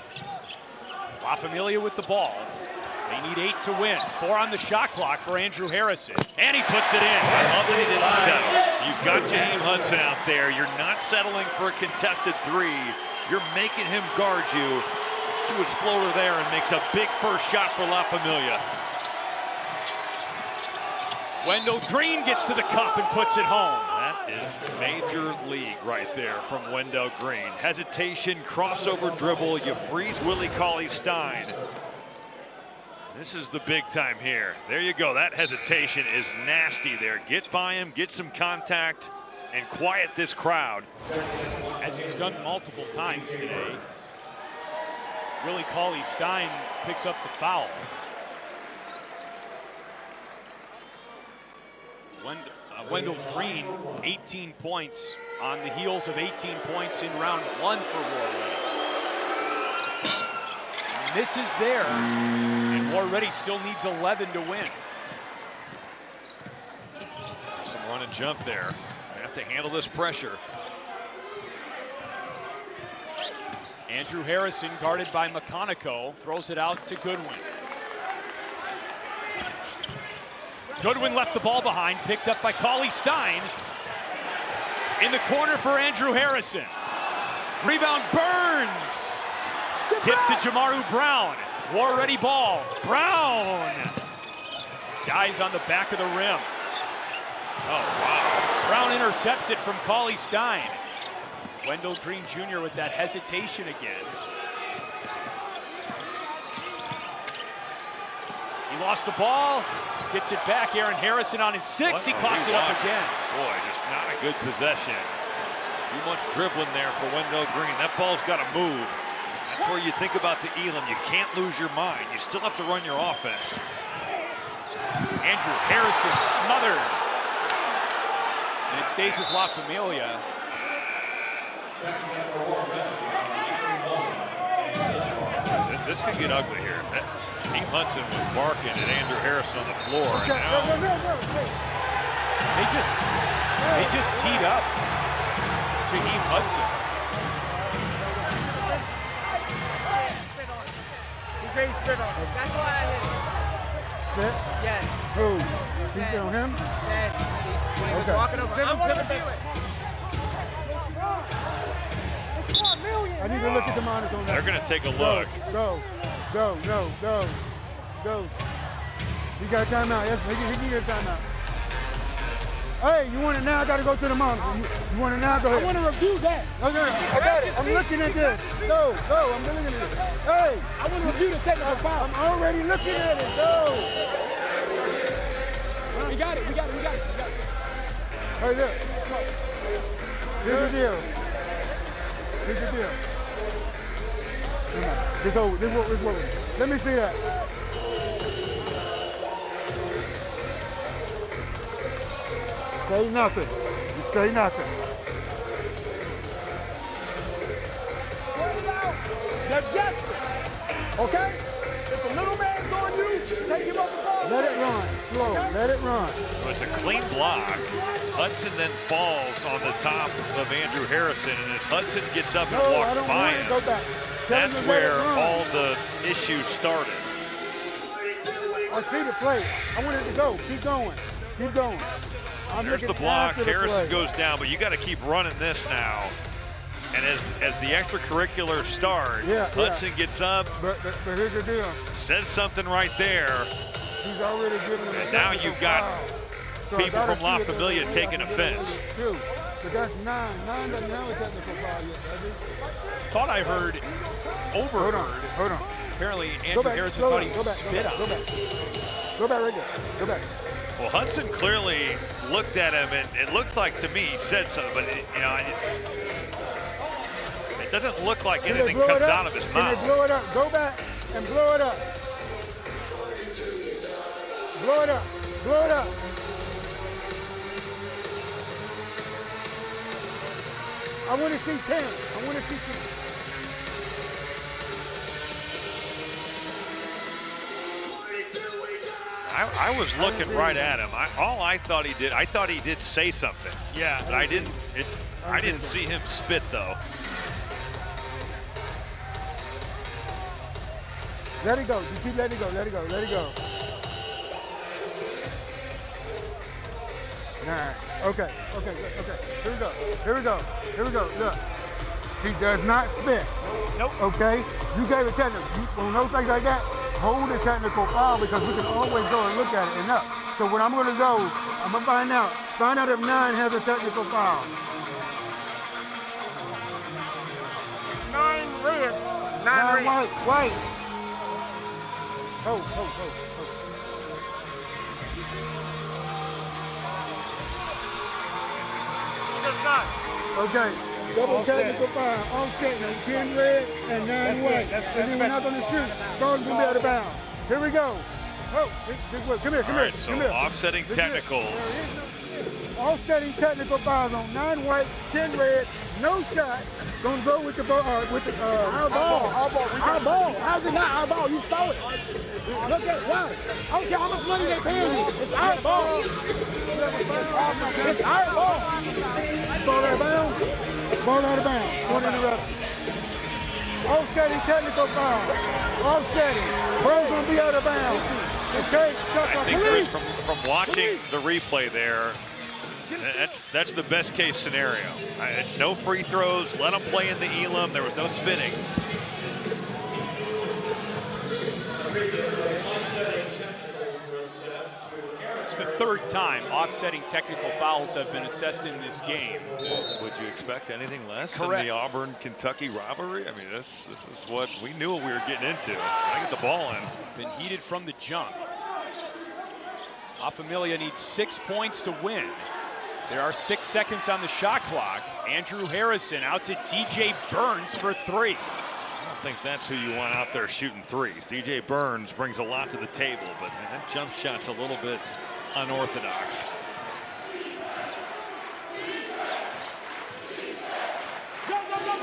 La Familia with the ball. They need 8 to win. 4 on the shot clock for Andrew Harrison. And he puts it in. I love that he didn't settle. You've got Jaheim Hudson out there. You're not settling for a contested 3. You're making him guard you. It's to his floater there and makes a big first shot for La Familia. Wendell Green gets to the cup and puts it home. That is major league right there from Wendell Green. Hesitation, crossover dribble, you freeze Willie Cauley-Stein. This is the big time here. There you go. That hesitation is nasty there. Get by him, get some contact, and quiet this crowd. As he's done multiple times today, Willie Cauley-Stein picks up the foul. Wendell Green, 18 points on the heels of 18 points in round 1 for Warready. Misses there, and Warready still needs 11 to win. Some run and jump there. They have to handle this pressure. Andrew Harrison, guarded by McConaughey, throws it out to Goodwin. Goodwin left the ball behind, picked up by Cauley-Stein. In the corner for Andrew Harrison. Rebound, Burns. Tip to Jamaru Brown. Warready ball. Brown dies on the back of the rim. Oh, wow. Brown intercepts it from Cauley-Stein. Wendell Green Jr. with that hesitation again. He lost the ball, gets it back. Aaron Harrison on his 6. He clocks it up again. Boy, just not a good possession. Too much dribbling there for Wendell Green. That ball's got to move. That's where you think about the Elam. You can't lose your mind. You still have to run your offense. Andrew Harrison smothered. And it stays with La Familia. This could get ugly here. Jaheim Hudson was barking at Andrew Harrison on the floor. And now They just teed up Jaheim Hudson. He said he spit on him. That's why I hit him. Spit? Yes. Who? He spit on him? Yes. When he was walking up, send him to the bench. I need to look at the monitor on that. they're going to take a look. Go. He got a timeout. Yes, he can get a timeout. Hey, you want it now? I got to go to the monitor. You want it now? Go ahead. I want to review that. Okay, I got it. I'm looking at this. Go. I'm looking at it. Hey, I want to review the technical foul. I'm already looking at it. Go. We got it. Hey, look. Here's the deal. This over. Let me see that. Say nothing. Just say nothing. Okay? If the middle man's on you, take him up the ball. Let it run. Slow. Let it run. So it's a clean block. Hudson then falls on the top of Andrew Harrison, and as Hudson gets up and walks by him, go back. that's where all the issues started. I see the play. I want it to go. Keep going. There's the block. Harrison goes down, but you got to keep running this now. And as the extracurricular starts, Hudson gets up, but here's the deal. Says something right there. He's already given him. And now you've got people from La Familia taking offense. But that's 9. 9 doesn't have a technical foul yet, does he? Thought I heard, overheard. Hold on. Apparently Andrew Harrison thought he was spit on. Go back right there. Go back. Well, Hudson clearly looked at him, and it looked like to me he said something, but it doesn't look like anything comes out of his mouth. Blow it up. Go back and blow it up. Blow it up. I want to see 10. I want to see 10. I was looking right at him. All I thought he did say something. Yeah. But I didn't see him spit though. Let it go. Just keep letting it go. Let it go. Let it go. 9. Okay. Here we go. Here we go. Here we go. Look. He does not spit. Nope. Okay? You gave a technical. On those things like that, hold the technical foul because we can always go and look at it and up. So when I'm going to go, I'm going to find out if 9 has a technical foul. 9 red. 9 white. White. Ho. Okay. Double technical foul. Offset. 10 red and 9 white. And then we're not going to shoot. Ball's going to be out of bounds. Here we go. Oh, this way. Come here. All right, so offsetting technicals. Offsetting technical fouls on 9 white, 10 red, no shot. Gonna go with the ball. Our ball. How's it not our ball? You saw it. Look at it. Wow. I don't care how much money they pay you. It's our ball. It's our ball. Ball out of bounds. Ball out of bounds. One interruption. Offsetting technical foul. Offsetting. Ball's gonna be out of bounds. Okay. I think Chris, from watching the replay there, that's the best case scenario. No free throws. Let them play in the Elam. There was no spinning. It's the 3rd time offsetting technical fouls have been assessed in this game. Would you expect anything less Correct. in the Auburn-Kentucky rivalry? I mean, this is what we knew what we were getting into. I get the ball in. Been heated from the jump. Familia needs 6 points to win. There are 6 seconds on the shot clock. Andrew Harrison out to DJ Burns for 3. I don't think that's who you want out there shooting threes. DJ Burns brings a lot to the table, but that jump shot's a little bit unorthodox.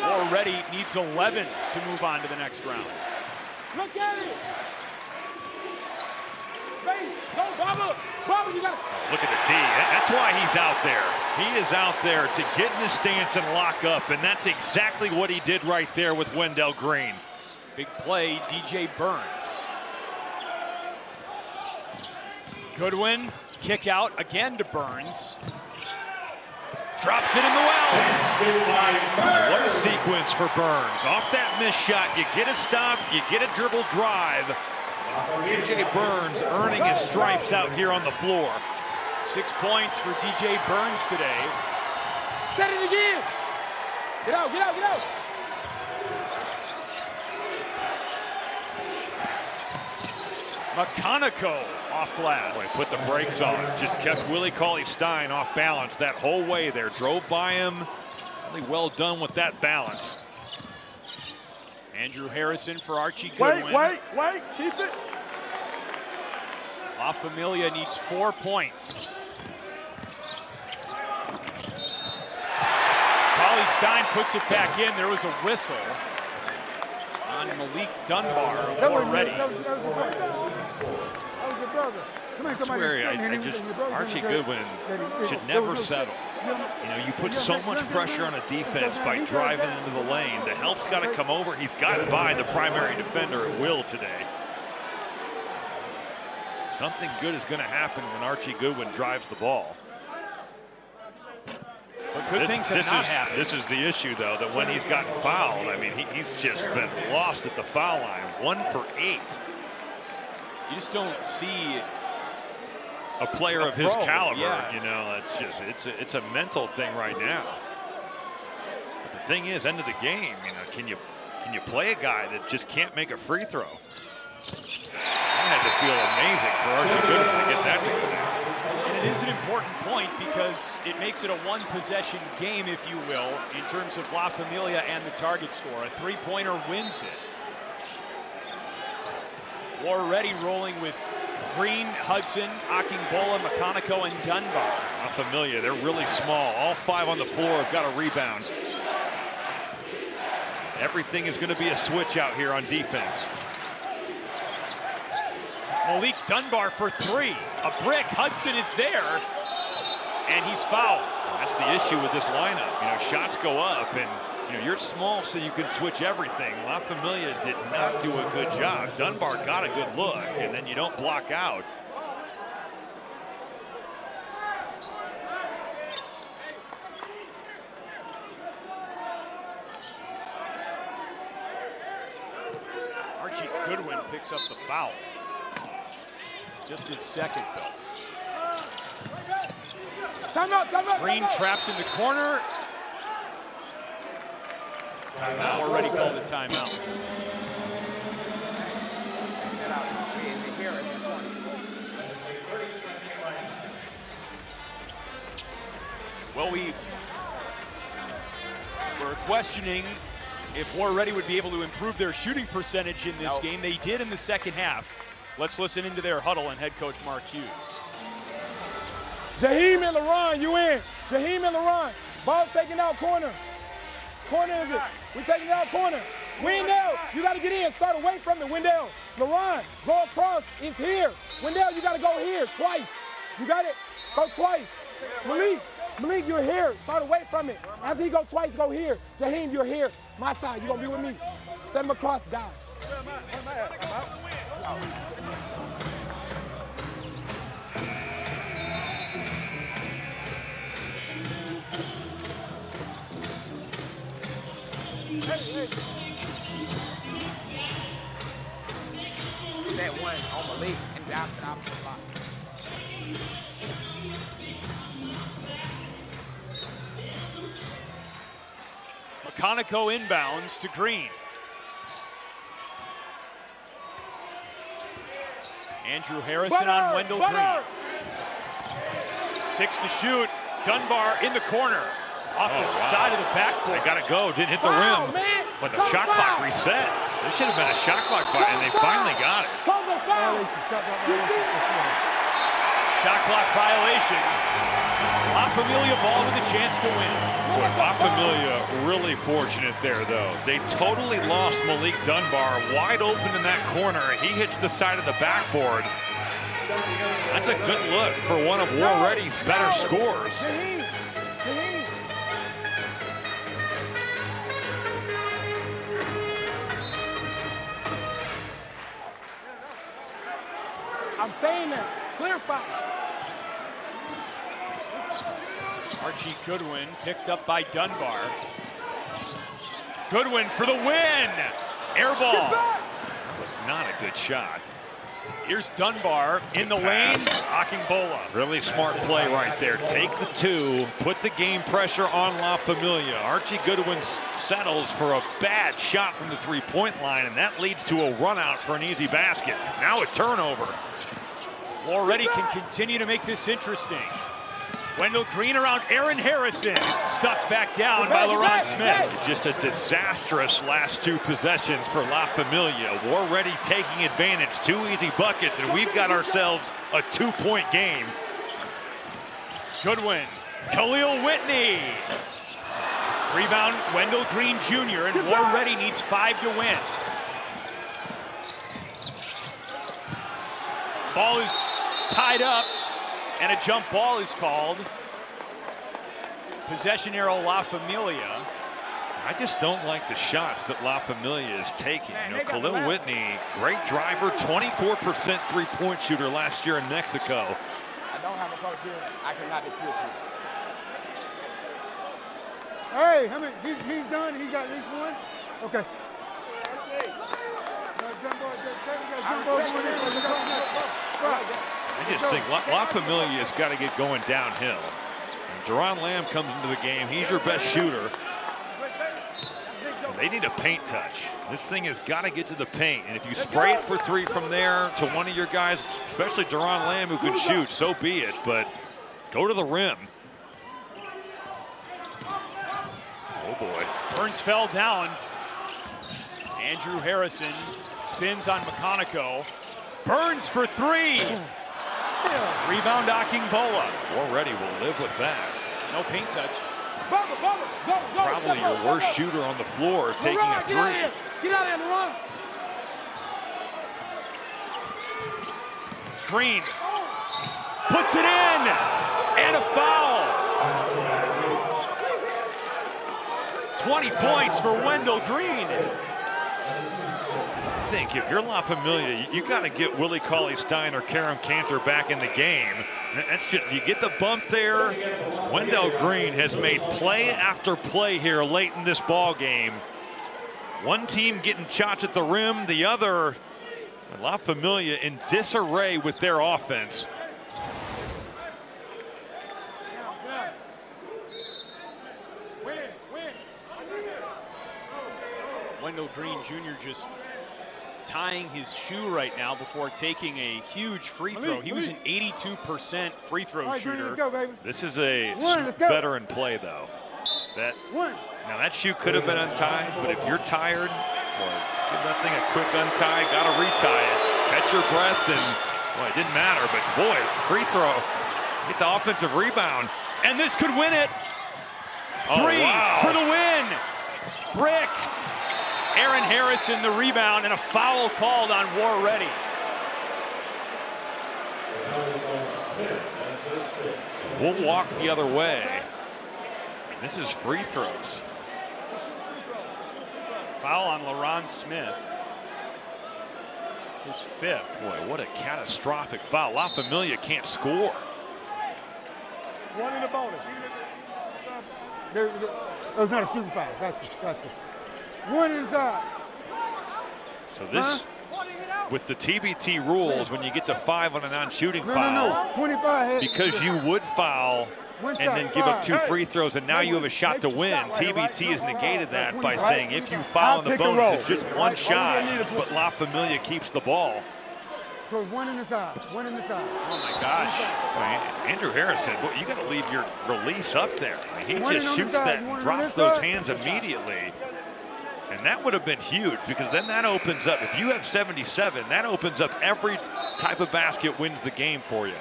Already needs 11 to move on to the next round. Look at it. Face. Go, Baba. Baba, you got to. Look at the D. That's why he's out there. He is out there to get in the stance and lock up, and that's exactly what he did right there with Wendell Green. Big play, DJ Burns. Goodwin, kick out again to Burns. Drops it in the well. What a sequence for Burns. Off that missed shot, you get a stop, you get a dribble drive. DJ Burns earning his stripes out here on the floor. 6 points for DJ Burns today. Set it again. Get out. McConaughey off glass. Boy, put the brakes on. Just kept Willie Cauley-Stein off balance that whole way there. Drove by him. Really well done with that balance. Andrew Harrison for Archie Goodwin. Wait. Keep it. Familia needs 4 points. Cauley-Stein puts it back in. There was a whistle on Malik Dunbar already. That was your brother. Archie Goodwin should never settle. You know, you put so much pressure on a defense by driving into the lane. The help's got to come over. He's gotten by the primary defender at will today. Something good is going to happen when Archie Goodwin drives the ball. But good things have not happened. This is the issue, though, that when he's gotten fouled, I mean, he's just been lost at the foul line. 1 for 8. You just don't see a player of his caliber. Yeah. You know, it's a mental thing right now. But the thing is, end of the game, you know, can you play a guy that just can't make a free throw? That had to feel amazing for Archie Goodwin to get that to go down. And it is an important point because it makes it a 1-possession game, if you will, in terms of La Familia and the target score. A 3-pointer wins it. Already rolling with Green, Hudson, Akingbola, McConaughey, and Dunbar. La Familia, they're really small. All 5 on the floor have got a rebound. Everything is going to be a switch out here on defense. Malik Dunbar for three. A brick. Hudson is there, and he's fouled. That's the issue with this lineup. You know, shots go up, and you know, you're small, so you can switch everything. La Familia did not do a good job. Dunbar got a good look, and then you don't block out. Archie Goodwin picks up the foul. Just his second, though. Green trapped in the corner. Timeout. Already called a timeout. Well, we were questioning if War Ready would be able to improve their shooting percentage in this game. They did in the second half. Let's listen into their huddle and head coach Mark Hughes. Jaheim and LaRon, you in. Jaheim and LaRon. Ball's taken out corner. Corner is it? We taking it out corner. Wendell, you got to get in. Start away from it, Wendell. LaRon, go across. It's here. Wendell, you got to go here twice. You got it? Go twice. Malik, you're here. Start away from it. After he go twice, go here. Jaheim, you're here. My side, you're going to be with me. Send him across, dive. That one on Malik and down to the opposite block. McConaughey inbounds to Green. Andrew Harrison on Wendell Green. 6 to shoot. Dunbar in the corner. Off the side of the backboard. They got to go. Didn't hit the rim. But the shot clock reset. There should have been a shot clock fight, and they finally got it. Shot clock violation. La Familia ball with a chance to win. Boy, La Familia really fortunate there, though. They totally lost Malik Dunbar wide open in that corner. He hits the side of the backboard. That's a good look for one of War Ready's better scores. I'm saying that. Clear foul. Archie Goodwin picked up by Dunbar. Goodwin for the win. Air ball. That was not a good shot. Here's Dunbar in the lane. Akingbola. Really smart play right there. Take the two, put the game pressure on La Familia. Archie Goodwin settles for a bad shot from the three-point line, and that leads to a run out for an easy basket. Now a turnover. War Ready can continue to make this interesting. Wendell Green around Aaron Harrison. Stuck back down by LaRon Smith. Just a disastrous last two possessions for La Familia. War Ready taking advantage. 2 easy buckets, and we've got ourselves a 2-point game. Goodwin. Khalil Whitney. Rebound Wendell Green Jr. and War Ready needs 5 to win. Ball is tied up, and a jump ball is called. Possession arrow La Familia. I just don't like the shots that La Familia is taking. You know, Khalil Whitney, great driver, 24% three-point shooter last year in Mexico. I don't have a coach here. I cannot dispute you. Hey, how many? He's done. He got at least one. Okay. I just think La Familia has got to get going downhill. And Duran Lamb comes into the game. He's your best shooter. They need a paint touch. This thing has got to get to the paint. And if you spray it for 3 from there to one of your guys, especially Duran Lamb, who can shoot, so be it. But go to the rim. Oh, boy. Burns fell down. Andrew Harrison spins on McConaughey. Burns for 3. Rebound Akingbola. War Ready will live with that. No paint touch. Probably your worst shooter on the floor taking a 3. Get out of here, LaRon. Green puts it in, and a foul. 20 points for Wendell Green. I think if you're La Familia, you got to get Willie Cauley-Stein or Karam Cantor back in the game. That's just, you get the bump there. Wendell Green has made play after play here late in this ball game. One team getting shots at the rim, the other, La Familia, in disarray with their offense. Wendell Green Jr. just tying his shoe right now before taking a huge free throw. He was an 82% free throw shooter. Let's go, baby. This is a Let's go. veteran play, though. Now that shoe could have been untied, but if you're tired, or give that thing a quick untie, got to retie it. Catch your breath, and well, it didn't matter. But boy, free throw, get the offensive rebound, and this could win it. Oh, Three wow. for the win. Brick. Aaron Harrison the rebound, and a foul called on War Ready. We'll walk the other way. This is free throws. Foul on LaRon Smith. His fifth. Boy, what a catastrophic foul. La Familia can't score. One in the bonus. That was not a shooting foul. Gotcha. One inside. So this, with the TBT rules, when you get to 5 on a non-shooting foul, No. 25 because you would foul and then give up 2 free throws, and now you have a shot to win. TBT has negated that by saying if you foul in the bonus, it's just one shot, but La Familia keeps the ball. So one in the side. Oh my gosh. Andrew Harrison, well, you got to leave your release up there. I mean, he One just on the shoots side, that one and on drops this those side. hands immediately. And that would have been huge, because then that opens up, if you have 77, that opens up every type of basket wins the game for you.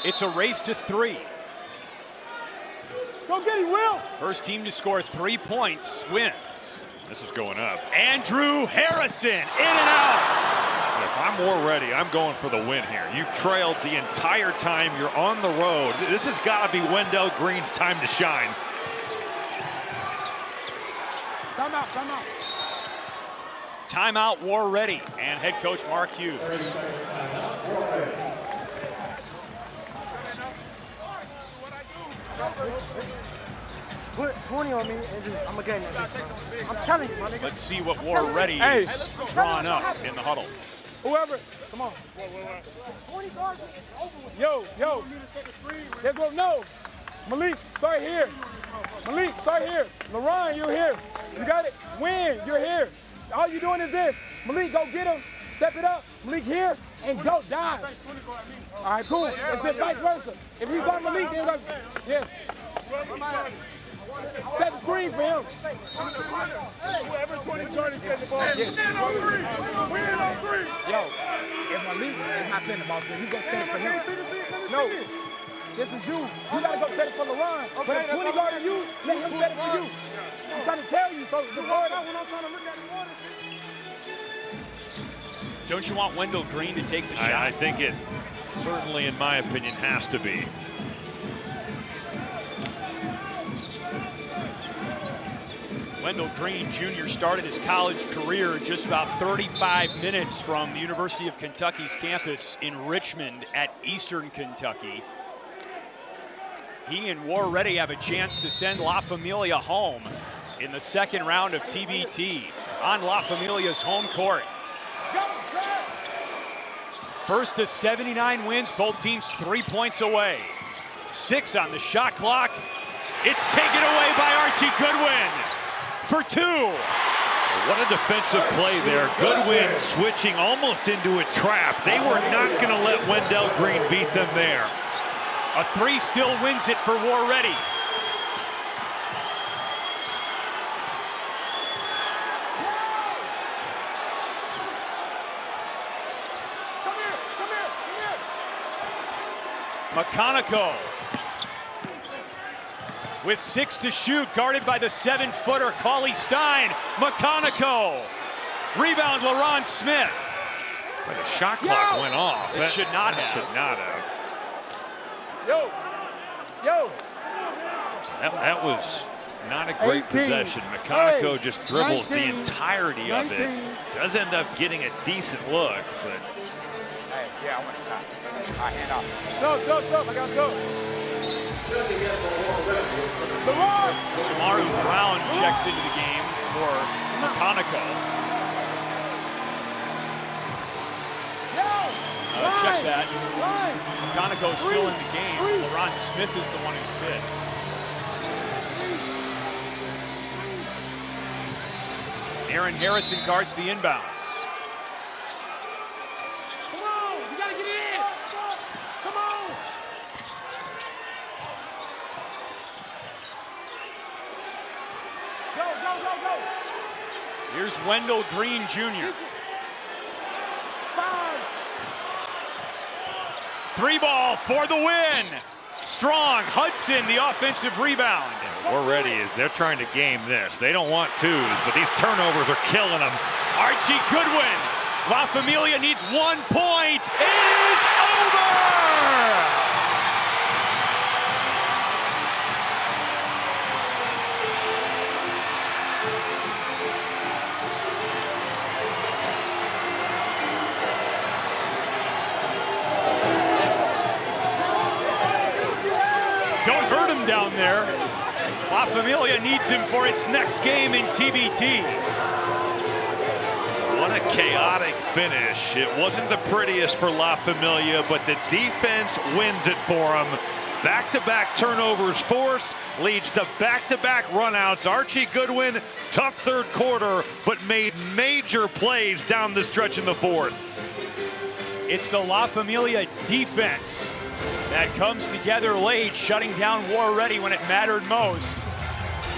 It's a race to 3. Go get him, Will. First team to score 3 points wins. This is going up. Andrew Harrison in and out. If I'm more ready, I'm going for the win here. You've trailed the entire time. You're on the road. This has got to be Wendell Green's time to shine. Timeout. Timeout, War Ready, and head coach Mark Hughes. Put 20 on me, and I'm gonna get it. I'm telling you, my nigga. Let's see what War Ready is drawing up in the huddle. Whoever, come on. 20 guards, it's over with. Yo. There's what, no. Malik, start here. LaRon, you're here. You got it. Win, you're here. All you're doing is this. Malik, go get him. Step it up. Malik here, and go dive. All right, cool. It's the vice versa. If you got Malik, then go. Yes. Set the screen for him. Whoever 20 guarding set the ball. Win on three. Yo, if Malik is not setting the ball, then you go set it for him. No, this is you. You gotta go set it for LaRon. But if 20 guarding you, let him set it for you. I'm trying to tell you, so the guard out when I'm trying to look at the water. Don't you want Wendell Green to take the shot? I think it certainly, in my opinion, has to be. Wendell Green Jr. started his college career just about 35 minutes from the University of Kentucky's campus in Richmond at Eastern Kentucky. He and War Ready have a chance to send La Familia home in the second round of TBT on La Familia's home court. First to 79 wins, both teams 3 points away. 6 on the shot clock. It's taken away by Archie Goodwin for 2. What a defensive play there. Goodwin switching almost into a trap. They were not going to let Wendell Green beat them there. A 3 still wins it for War Ready. McConaughey with 6 to shoot, guarded by the 7-footer, Cauley Stein. McConaughey. Rebound, LaRon Smith. But the shot clock went off. It should not have. Should not have. Yo. That was not a great 18. possession. McConaughey Hey, just dribbles 19. the entirety of it. 19. Does end up getting a decent look, but Hey, yeah, I want to stop. All right, hand off. Go. I got to go. LaRon! Jamaru Brown checks into the game for McConaughey. Check that. McConaughey's still in the game. LaRon Smith is the one who sits. Aaron Harrison guards the inbounds. Come on, you gotta get in. Come on. Go. Here's Wendell Green Jr. 5. 3-ball for the win. Strong, Hudson, the offensive rebound. we're ready as they're trying to game this. They don't want twos, but these turnovers are killing them. Archie Goodwin. La Familia needs 1 point. It is over! Don't hurt him down there. La Familia needs him for its next game in TBT. What a chaotic finish. It wasn't the prettiest for La Familia, but the defense wins it for them. Back-to-back turnovers force leads to back-to-back runouts. Archie Goodwin, tough third quarter, but made major plays down the stretch in the fourth. It's the La Familia defense that comes together late, shutting down War Ready when it mattered most.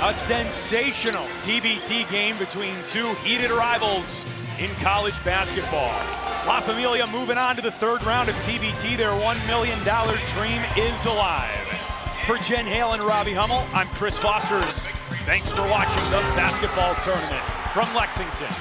A sensational TBT game between two heated rivals in college basketball. La Familia moving on to the third round of TBT. Their $1 million dream is alive. For Jen Hale and Robbie Hummel, I'm Chris Foster. Thanks for watching the basketball tournament from Lexington.